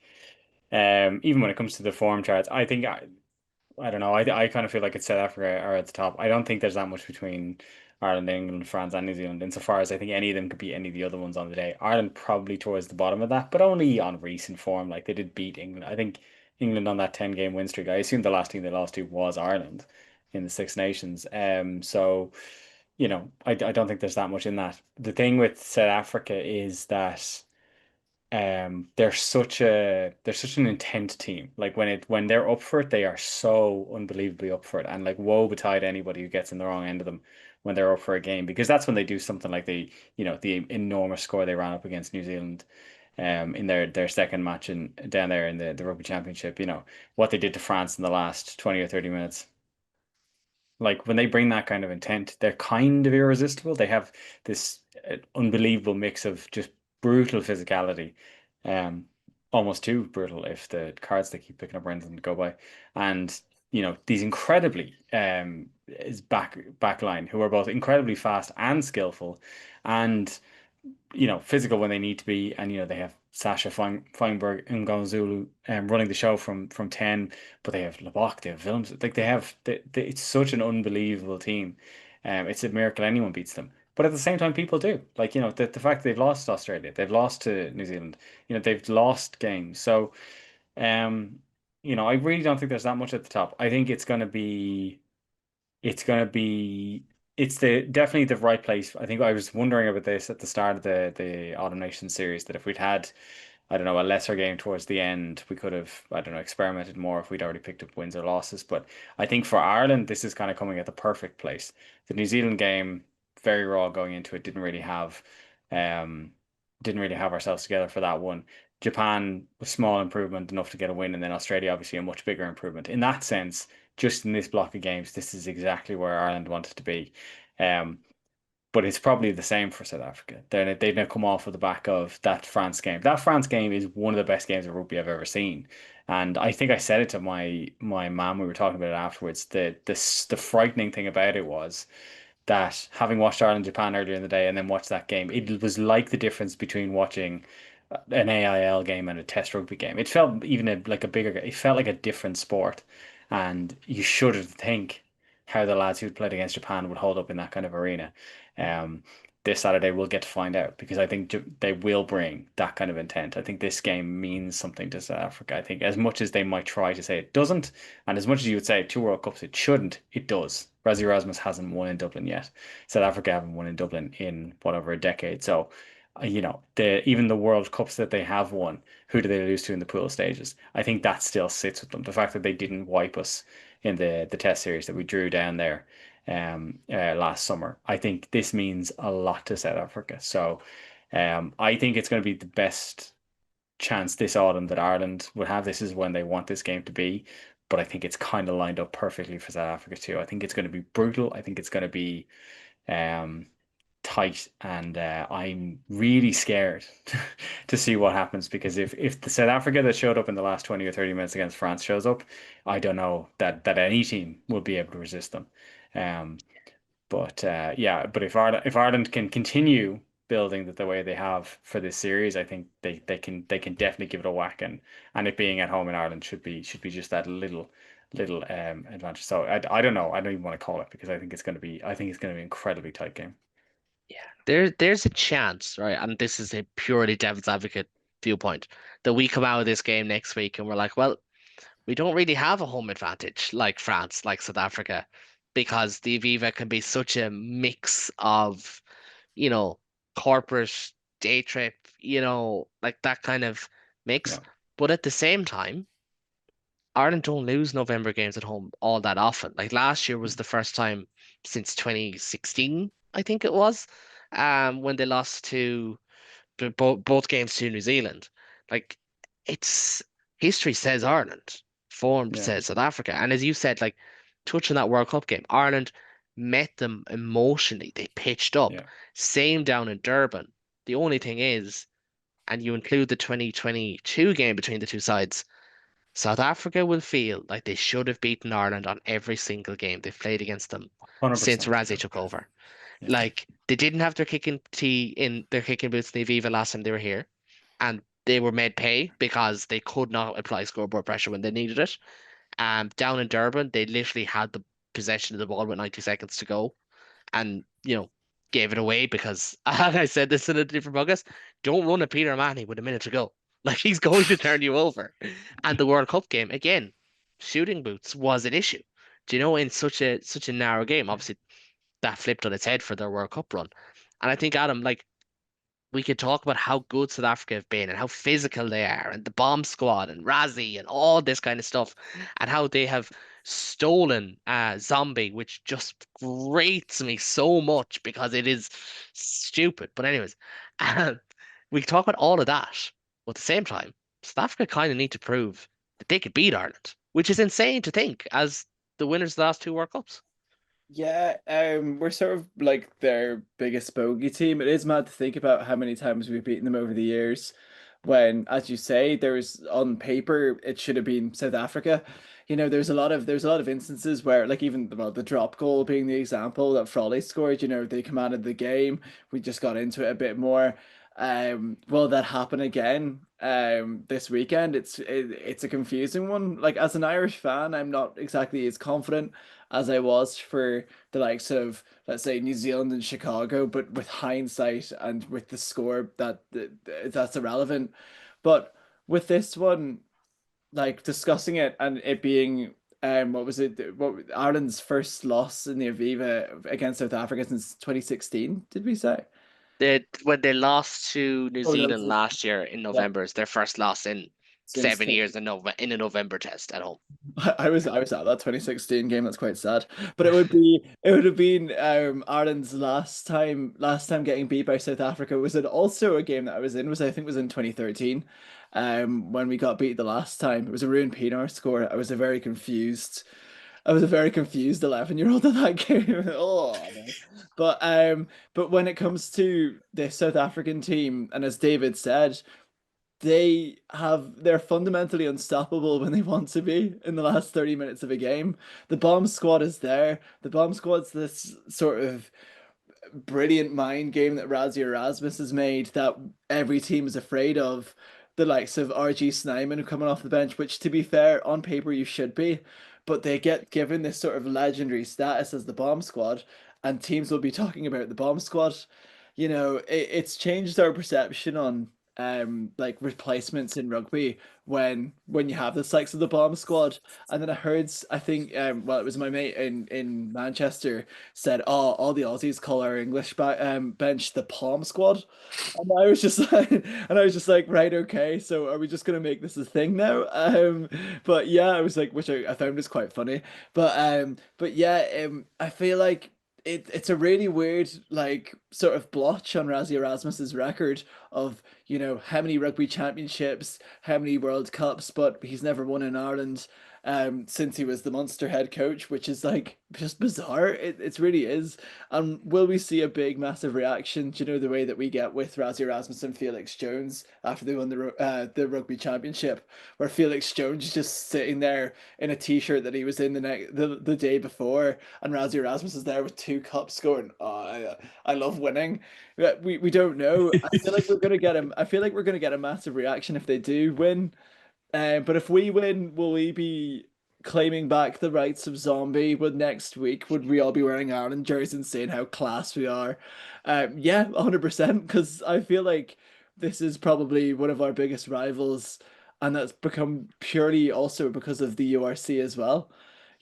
even when it comes to the form charts, I don't know. I kind of feel like it's South Africa are at the top. I don't think there's that much between Ireland, England, France, and New Zealand, insofar as I think any of them could beat any of the other ones on the day. Ireland probably towards the bottom of that, but only on recent form. Like they did beat England. I think England on that 10-game win streak. I assume the last team they lost to was Ireland in the Six Nations. So I don't think there's that much in that. The thing with South Africa is that they're such an intent team. Like when they're up for it, they are so unbelievably up for it. And like woe betide anybody who gets in the wrong end of them when they're up for a game, because that's when they do something like the enormous score they ran up against New Zealand in their second match down there in the rugby championship, what they did to France in the last 20 or 30 minutes. Like when they bring that kind of intent, they're kind of irresistible. They have this unbelievable mix of just brutal physicality, um, almost too brutal if the cards they keep picking up Brendan go by, and these incredibly is back line who are both incredibly fast and skillful, and physical when they need to be, and they have Sasha Feinberg and Gonzulu running the show from 10, but they have Lebach, they have Willems, like it's such an unbelievable team. It's a miracle anyone beats them. But at the same time, people do. Like, the fact they've lost to Australia, they've lost to New Zealand, they've lost games. So, um, I really don't think there's that much at the top. I think it's gonna be it's the definitely the right place. I think I was wondering about this at the start of the Autumn Nation series, that if we'd had, I don't know, a lesser game towards the end, we could have, I don't know, experimented more if we'd already picked up wins or losses. But I think for Ireland, this is kind of coming at the perfect place. The New Zealand game, very raw going into it, um didn't really have ourselves together for that one. Japan was small improvement enough to get a win, and then Australia obviously a much bigger improvement. In that sense, just in this block of games, this is exactly where Ireland wanted to be. Um, but it's probably the same for South Africa. They've now come off of the back of that France game. That France game is one of the best games of rugby I've ever seen. And I think I said it to my mom. We were talking about it afterwards. The frightening thing about it was that, having watched Ireland Japan earlier in the day and then watched that game, it was like the difference between watching an AIL game and a Test rugby game. It felt even like a bigger. It felt like a different sport, and you shudder to think how the lads who played against Japan would hold up in that kind of arena. Um, this Saturday we'll get to find out, because I think they will bring that kind of intent. I think this game means something to South Africa. I think as much as they might try to say it doesn't, and as much as you would say 2 World Cups it shouldn't, it does. Rassie Erasmus hasn't won in Dublin yet. South Africa haven't won in Dublin in whatever a decade. So, even the World Cups that they have won, who do they lose to in the pool stages? I think that still sits with them. The fact that they didn't wipe us in the Test series that we drew down there last summer, I think this means a lot to South Africa. So, I think it's going to be the best chance this autumn that Ireland would have. This is when they want this game to be. but I think it's kind of lined up perfectly for South Africa too. I think it's going to be brutal. I think it's going to be um, tight, and I'm really scared to see what happens, because if the South Africa that showed up in the last 20 or 30 minutes against France shows up, I don't know that any team will be able to resist them. Um, but yeah, but if Ireland can continue building the way they have for this series, I think they can definitely give it a whack, and it being at home in Ireland should be just that little advantage. So I don't know. I don't even want to call it, because I think it's going to be an incredibly tight game. Yeah, there's a chance, right? And this is a purely devil's advocate viewpoint, that we come out of this game next week and we're like, well, we don't really have a home advantage like France, like South Africa, because the Aviva can be such a mix of, you know, corporate day trip, like that kind of mix. Yeah, But at the same time, Ireland don't lose November games at home all that often. Like last year was the first time since 2016, I think it was, when they lost to both games to New Zealand. Like it's history says Ireland, form yeah, says South Africa, and as you said, like touching that World Cup game, Ireland met them emotionally. They pitched up. yeah, Same down in Durban. The only thing is, and you include the 2022 game between the two sides, South Africa will feel like they should have beaten Ireland on every single game they've played against them since 100%. Razzie took over. Yeah, Like they didn't have their kicking tee in their kicking boots in the Aviva last time they were here, and they were made pay because they could not apply scoreboard pressure when they needed it. Down in Durban, they literally had the possession of the ball with 90 seconds to go, and gave it away because, and I said this in a different podcast, don't run at Peter Manny with a minute to go. Like he's going to turn you over. And the World Cup game again, shooting boots was an issue. Do you know, in such a narrow game, obviously that flipped on its head for their World Cup run. And I think, Adam, like we could talk about how good South Africa have been and how physical they are and the bomb squad and Razzie and all this kind of stuff and how they have stolen Zombie, which just grates me so much because it is stupid. But anyways, we can talk about all of that. But at the same time, South Africa kind of need to prove that they could beat Ireland, which is insane to think as the winners of the last two World Cups. Yeah, we're sort of like their biggest bogey team. It is mad to think about how many times we've beaten them over the years. When, as you say, there's on paper it should have been South Africa. There's a lot of instances where, like, even the drop goal being the example that Frawley scored. They commanded the game. We just got into it a bit more. Will that happen again? This weekend? It's a confusing one. Like, as an Irish fan, I'm not exactly as confident as I was for the likes of, let's say, New Zealand and Chicago, but with hindsight and with the score, that's irrelevant. But with this one, like discussing it and it being what was it? What Ireland's first loss in the Aviva against South Africa since 2016? Did we say? When they lost to New Oh, Zealand last year in yeah, November, it's their first loss in since 7 years in a November test at home. I was at that 2016 game. That's quite sad. But it would have been Ireland's last time getting beat by South Africa. Was it also a game that I was in? I think it was in 2013, when we got beat the last time. It was a Ruan Pienaar score. I was a very confused 11-year-old at that game. Oh no. But when it comes to the South African team, and as David said, they're fundamentally unstoppable when they want to be in the last 30 minutes of a game. The bomb squad is there. The bomb squad's this sort of brilliant mind game that Razzie Erasmus has made that every team is afraid of. The likes of RG Snyman coming off the bench, which to be fair, on paper you should be, but they get given this sort of legendary status as the bomb squad, and teams will be talking about the bomb squad. It's changed our perception on like replacements in rugby when you have the likes of the bomb squad. And then I think it was my mate in Manchester said, oh, all the Aussies call our English bench the palm squad. And I was just like, right, okay, so are we just gonna make this a thing now? But yeah, I was like, which I found was quite funny. But yeah, I feel like it's a really weird, like, sort of blotch on Razzie Erasmus's record of, how many rugby championships, how many World Cups, but he's never won in Ireland. since he was the Munster head coach, which is like just bizarre. It really is. And will we see a big, massive reaction? Do you know the way that we get with Razzie Erasmus and Felix Jones after they won the rugby championship, where Felix Jones is just sitting there in a t-shirt that he was in the day before, and Razzie Erasmus is there with 2 cups, going, "Oh, I love winning." We don't know. I feel like we're gonna get him. I feel like we're gonna get a massive reaction if they do win. But if we win, will we be claiming back the rights of Zombie? Would next week would we all be wearing Ireland jerseys and saying how class we are? Yeah, 100%. Because I feel like this is probably one of our biggest rivals, and that's become purely also because of the URC as well.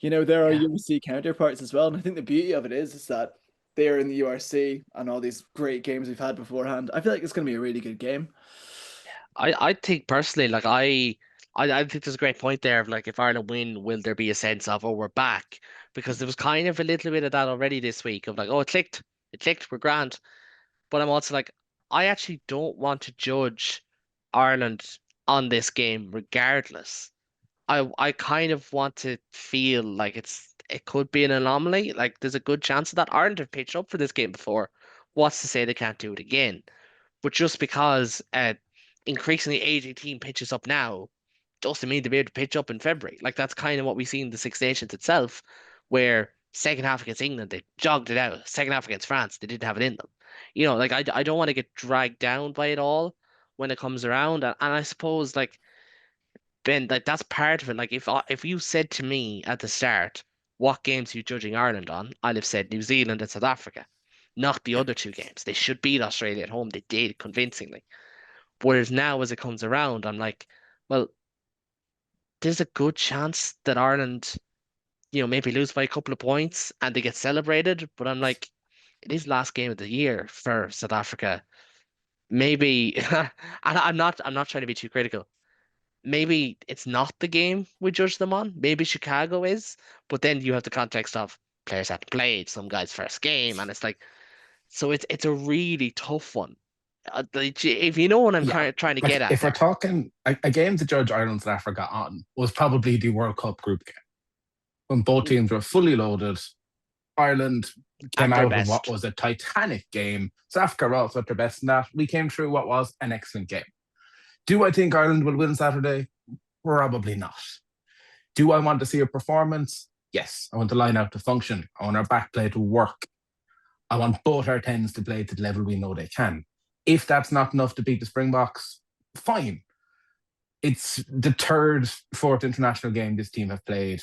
There are Yeah. URC counterparts as well, and I think the beauty of it is that they are in the URC and all these great games we've had beforehand. I feel like it's going to be a really good game. I think personally, like I think there's a great point there of like if Ireland win, will there be a sense of, oh, we're back? Because there was kind of a little bit of that already this week of like, oh, it clicked, we're grand. But I'm also like, I actually don't want to judge Ireland on this game regardless. I kind of want to feel like it could be an anomaly. Like there's a good chance of that. Ireland have pitched up for this game before. What's to say they can't do it again? But just because increasingly aging team pitches up now doesn't mean they'll be able to pitch up in February. Like that's kind of what we see in the Six Nations itself, where second half against England they jogged it out. Second half against France they didn't have it in them. Like I don't want to get dragged down by it all when it comes around. And I suppose like Ben, like that's part of it. Like if you said to me at the start, what games are you judging Ireland on? I'd have said New Zealand and South Africa, not the other 2 games. They should beat Australia at home. They did convincingly. Whereas now, as it comes around, I'm like, well, there's a good chance that Ireland, maybe lose by a couple of points and they get celebrated. But I'm like, it is last game of the year for South Africa. Maybe, and I'm not trying to be too critical. Maybe it's not the game we judge them on. Maybe Chicago is, but then you have the context of players haven't played, some guys' first game, and it's like, so it's a really tough one. If you know what I'm Yeah, trying to get like at if we're there. talking a game to judge Ireland South Africa on was probably the World Cup group game when both teams were fully loaded. Ireland came At their out of what best. was a titanic game. South Africa were also at their best in that. We came through what was an excellent game. Do I think Ireland will win Saturday? Probably not. Do I want to see a performance? Yes. I want the line out to function. I want our back play to work. I want both our tens to play to the level we know they can. If that's not enough to beat the Springboks, fine. It's the third, fourth international game this team have played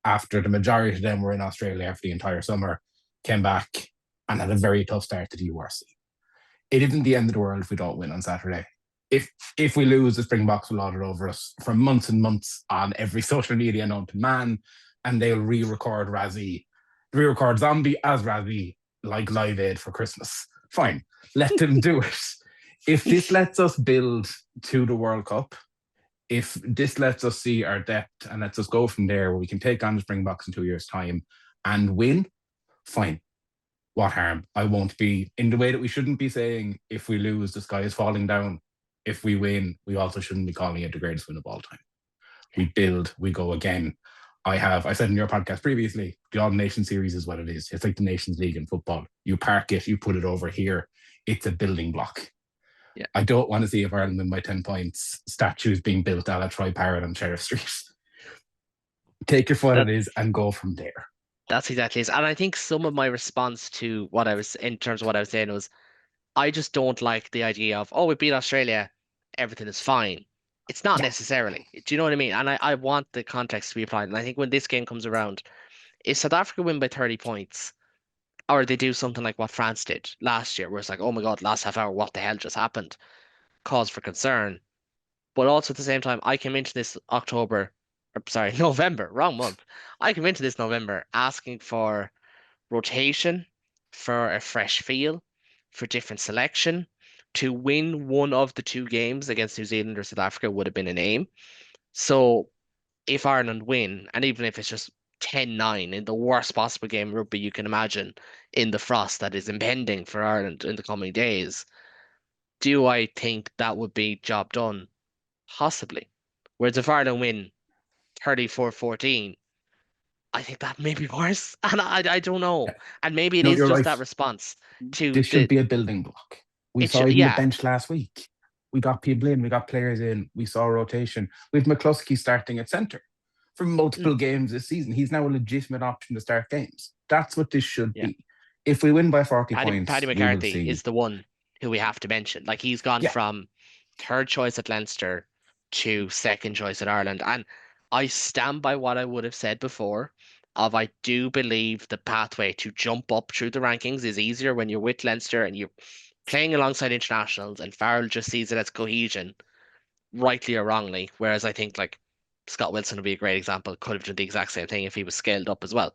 after the majority of them were in Australia for the entire summer, came back and had a very tough start to the URC. It isn't the end of the world if we don't win on Saturday. If we lose, the Springboks will order over us for months and months on every social media known to man, and they'll re-record Zombie as Razzie like Live Aid for Christmas. Fine, let them do it. If this lets us build to the World Cup, if this lets us see our depth and lets us go from there where we can take on the Springboks in 2 years' time and win, fine. What harm? I won't be in the way that we shouldn't be saying if we lose, the sky is falling down. If we win, we also shouldn't be calling it the greatest win of all time. We build, we go again. I said in your podcast previously, the All Nation Series is what it is. It's like the Nations League in football. You park it, you put it over here. It's a building block. Yeah. I don't want to see if Ireland win by 10 points, statues being built a la Troy Parrott on Sheriff Street. Take it for what That it is and go from there. that's exactly it. And I think some of my response to what I was in terms of what I was saying was I just don't like the idea of, oh, we beat Australia, everything is fine. It's not Yeah. necessarily. Do you know what I mean? And I want the context to be applied. And I think when this game comes around, if South Africa win by 30 points, or they do something like what France did last year, where it's like, oh my God, last half hour, what the hell just happened? Cause for concern. But also at the same time, I came into this November, wrong month. I came into this November asking for rotation, for a fresh feel, for different selection. To win one of the 2 games against New Zealand or South Africa would have been an aim. So if Ireland win, and even if it's just 10-9 in the worst possible game of rugby you can imagine in the frost that is impending for Ireland in the coming days, do I think that would be job done? Possibly. Whereas if Ireland win 34-14, I think that may be worse. And I don't know. Yeah. And maybe it No, is you're just right. that response to This should be a building block. We it saw should, even the yeah, bench last week. We got people in, we got players in, we saw rotation. With McCluskey starting at centre for mm, multiple games this season. He's now a legitimate option to start games. That's what this should yeah. be. If we win by 40 Paddy points, we will McCarthy see. is the one who we have to mention. Like he's gone Yeah, from third choice at Leinster to second choice at Ireland. And I stand by what I would have said before of I do believe the pathway to jump up through the rankings is easier when you're with Leinster and you're playing alongside internationals and Farrell just sees it as cohesion, rightly or wrongly. Whereas I think like Scott Wilson would be a great example, could have done the exact same thing if he was scaled up as well.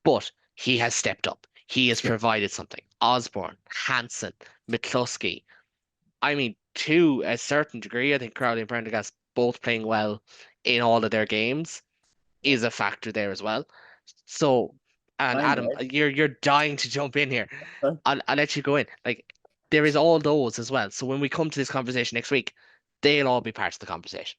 But he has stepped up. He has yeah. provided something. Osborne, Hansen, McCluskey. I mean, to a certain degree, I think Crowley and Prendergast both playing well in all of their games is a factor there as well. So, and Ryan Adam, Baird. you're dying to jump in here. Huh? I'll let you go in. Like there is all those as well. So when we come to this conversation next week, they'll all be parts of the conversation.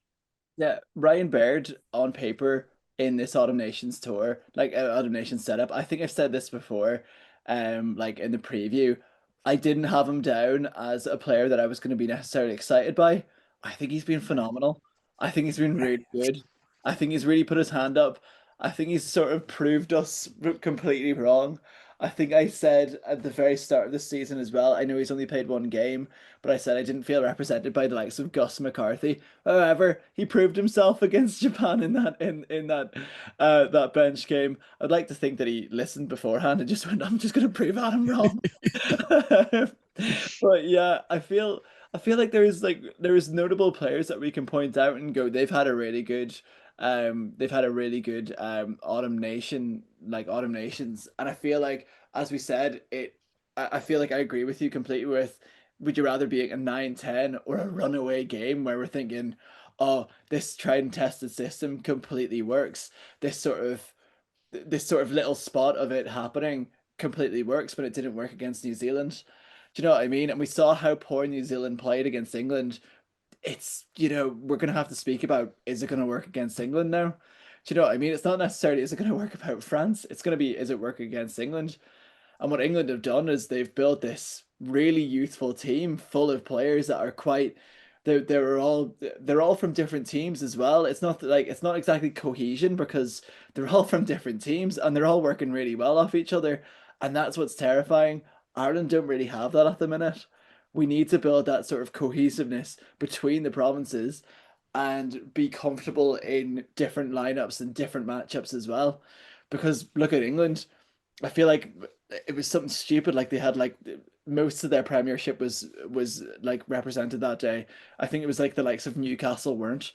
Yeah, Ryan Baird on paper in this Autumn Nations tour, like Autumn Nations setup. I think I've said this before, like in the preview. I didn't have him down as a player that I was going to be necessarily excited by. I think he's been phenomenal. I think he's been really good. I think he's really put his hand up. I think he's sort of proved us completely wrong. I think I said at the very start of the season as well. I know he's only played one game, but I said I didn't feel represented by the likes of Gus McCarthy. However, he proved himself against Japan in that that bench game. I'd like to think that he listened beforehand and just went, "I'm just going to prove Adam wrong." But yeah, I feel like there is notable players that we can point out and go, they've had a really good Autumn Nations, and I feel like, as we said, I feel like I agree with you completely with, would you rather be a 9-10 or a runaway game where we're thinking, oh, this tried and tested system completely works. This sort of little spot of it happening completely works, but it didn't work against New Zealand. Do you know what I mean? And we saw how poor New Zealand played against England. We're going to have to speak about, is it going to work against England now? Do you know what I mean? It's not necessarily, is it going to work about France? It's going to be, is it working against England? And what England have done is they've built this really youthful team full of players that are quite, they're all from different teams as well. It's not exactly cohesion because they're all from different teams and they're all working really well off each other. And that's what's terrifying. Ireland don't really have that at the minute. We need to build that sort of cohesiveness between the provinces and be comfortable in different lineups and different matchups as well. Because look at England. I feel like it was something stupid. Like they had like most of their premiership was like represented that day. I think it was like the likes of Newcastle weren't.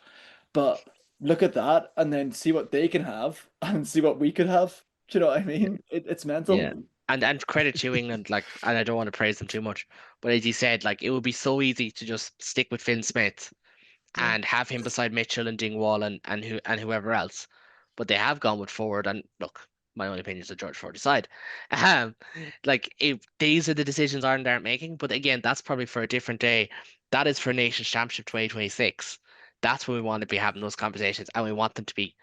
But look at that, and then see what they can have, and see what we could have. Do you know what I mean? It's mental. Yeah. And credit to England, like, and I don't want to praise them too much, but as you said, like, it would be so easy to just stick with Finn Smith Yeah. and have him beside Mitchell and Dingwall and whoever else. But they have gone with forward, and look, my own opinion is that George Ford decide. Um, like if these are the decisions Ireland aren't making, but again, that's probably for a different day. That is for Nations Championship 2026. That's when we want to be having those conversations, and we want them to be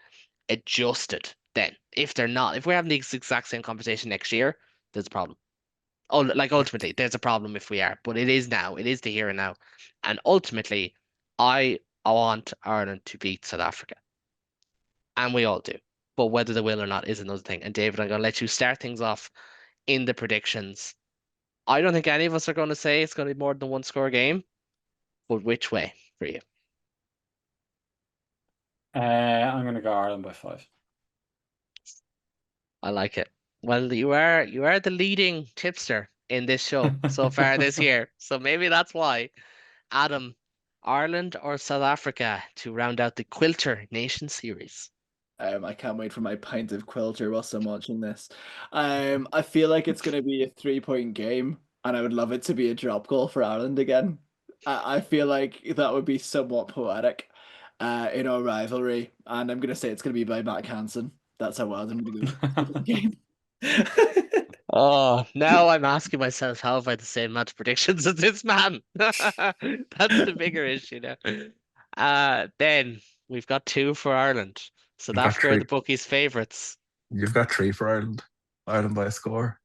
adjusted then. If they're not, if we're having the exact same conversation next year, there's a problem. Oh, like Yeah. ultimately, there's a problem if we are, but it is now. It is the here and now, and ultimately, I want Ireland to beat South Africa, and we all do. But whether they will or not is another thing. And David, I'm going to let you start things off in the predictions. I don't think any of us are going to say it's going to be more than one score game, but which way for you? I'm gonna go Ireland by 5. I like it. Well, you are the leading tipster in this show so far this year, so maybe that's why. Adam, Ireland or South Africa to round out the Quilter Nation Series? I can't wait for my pint of quilter whilst I'm watching this. I feel like it's going to be a 3-point game, and I would love it to be a drop goal for Ireland again. I feel like that would be somewhat poetic, in our rivalry, and I'm going to say it's going to be by Mack Hansen. That's how wild I'm going to go for the game. Oh, now I'm asking myself, how have I the same amount of predictions as this man? That's the bigger issue now. Then we've got two for Ireland. South You've got Africa are the three. bookies' favourites. You've got three for Ireland. Ireland by a score.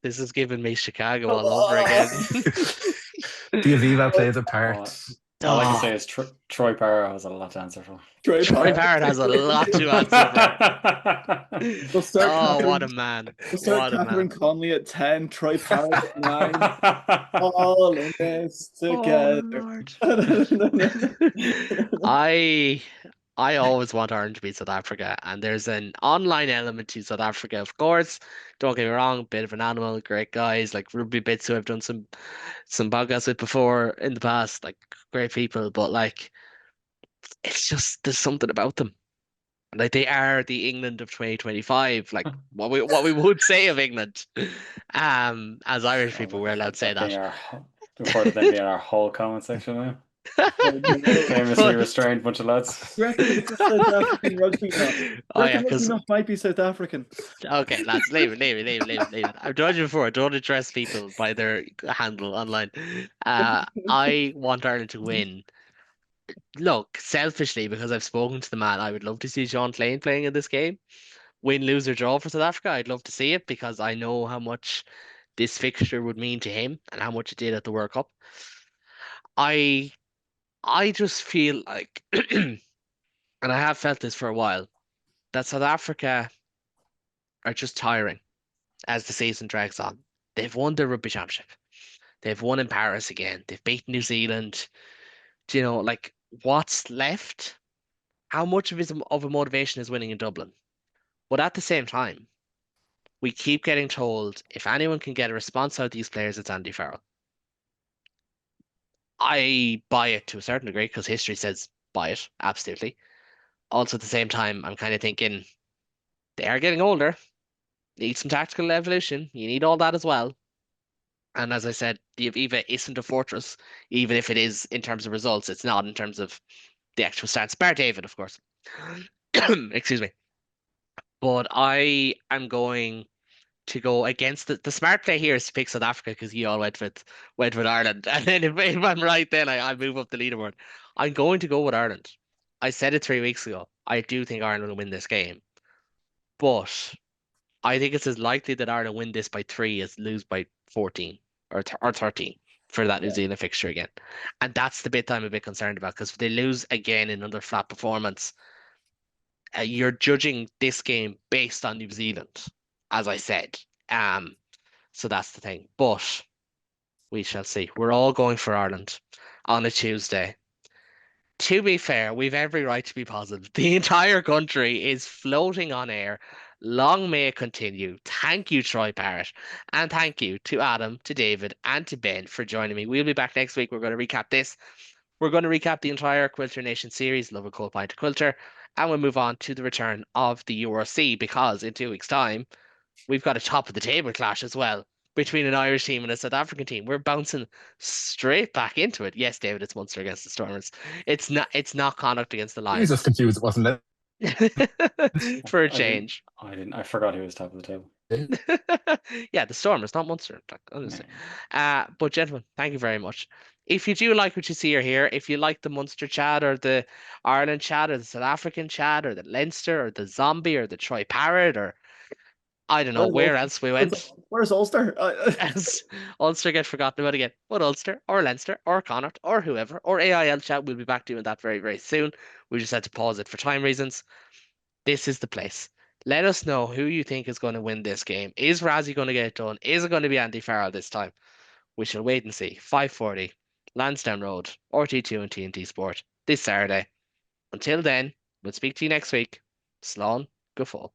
This is giving me Chicago Come all over again. The Aviva plays a All part. all I can Oh, say is Troy Parrott has a lot to answer for. Troy Troy Parrott. Parrott has a lot to answer for. We'll start Oh, what a Catherine. man. We'll start What a man. Catherine Conley at 10, Troy Parrott at 9. All in this Oh, together. Lord. I I always want Ireland to beat South Africa, and there's an online element to South Africa, of course. Don't get me wrong, bit of an animal, great guys, like Ruby Bits, who I've done some podcasts with before in the past, like great people, but like it's just there's something about them. Like they are the England of 2025, like what we would say of England. As Irish people, we're allowed to say That being that. our before them being our whole comment section now. Oh, no. Famously But restrained bunch of lads. You reckon it's a South African rugby knot? oh yeah, Reckon rugby because knot might be South African. okay, lads, leave it. I've told you before, don't address people by their handle online. I want Ireland to win. Look, selfishly, because I've spoken to the man, I would love to see Sean Klein playing in this game. Win, lose, or draw for South Africa, I'd love to see it because I know how much this fixture would mean to him and how much it did at the World Cup. I I just feel like, and I have felt this for a while, that South Africa are just tiring as the season drags on. They've won the Rugby Championship. They've won in Paris again. They've beaten New Zealand. Do you know, like, what's left? How much of a motivation is winning in Dublin? But at the same time, we keep getting told if anyone can get a response out of these players, it's Andy Farrell. I buy it to a certain degree because history says buy it, absolutely. Also, at the same time, I'm kind of thinking they are getting older. Need some tactical evolution. You need all that as well. And as I said, the Aviva isn't a fortress, even if it is in terms of results. It's not in terms of the actual stats. Bar David, of course. Excuse me. But I am going to go against the smart play here is to pick South Africa because you all went with Ireland. And then if I'm right, then I move up the leaderboard. I'm going to go with Ireland. I said it 3 weeks ago. I do think Ireland will win this game. But I think it's as likely that Ireland win this by 3 as lose by 14 or 13 for that New Yeah. Zealand fixture again. And that's the bit I'm a bit concerned about because if they lose again in another flat performance, you're judging this game based on New Zealand, as I said. So that's the thing. But we shall see. We're all going for Ireland on a Tuesday. To be fair, we've every right to be positive. The entire country is floating on air. Long may it continue. Thank you, Troy Parrott. And thank you to Adam, to David, and to Ben for joining me. We'll be back next week. We're going to recap this. We're going to recap the entire Quilter Nation series, Love a Cold Pint of Quilter, and we'll move on to the return of the URC because in 2 weeks' time, we've got a top of the table clash as well between an Irish team and a South African team. We're bouncing straight back into it. Yes, David, it's Munster against the Stormers. It's not Connacht against the I was just Lions. confused. It wasn't it? For a I didn't. change. I forgot who was top of the table. Yeah, the Stormers, not Munster. Like, honestly. But gentlemen, thank you very much. If you do like what you see or hear, if you like the Munster chat or the Ireland chat or the South African chat or the Leinster or the Zombie or the Troy Parrott or I don't know Where's where Ulster? else we went. Where's Ulster? As Ulster get forgotten about again. But Ulster or Leinster or Connacht or whoever or AIL chat, we'll be back doing that very, very soon. We just had to pause it for time reasons. This is the place. Let us know who you think is going to win this game. Is Razzie going to get it done? Is it going to be Andy Farrell this time? We shall wait and see. 5:40, Lansdowne Road, RT2 and TNT Sport this Saturday. Until then, we'll speak to you next week. Slán, go full.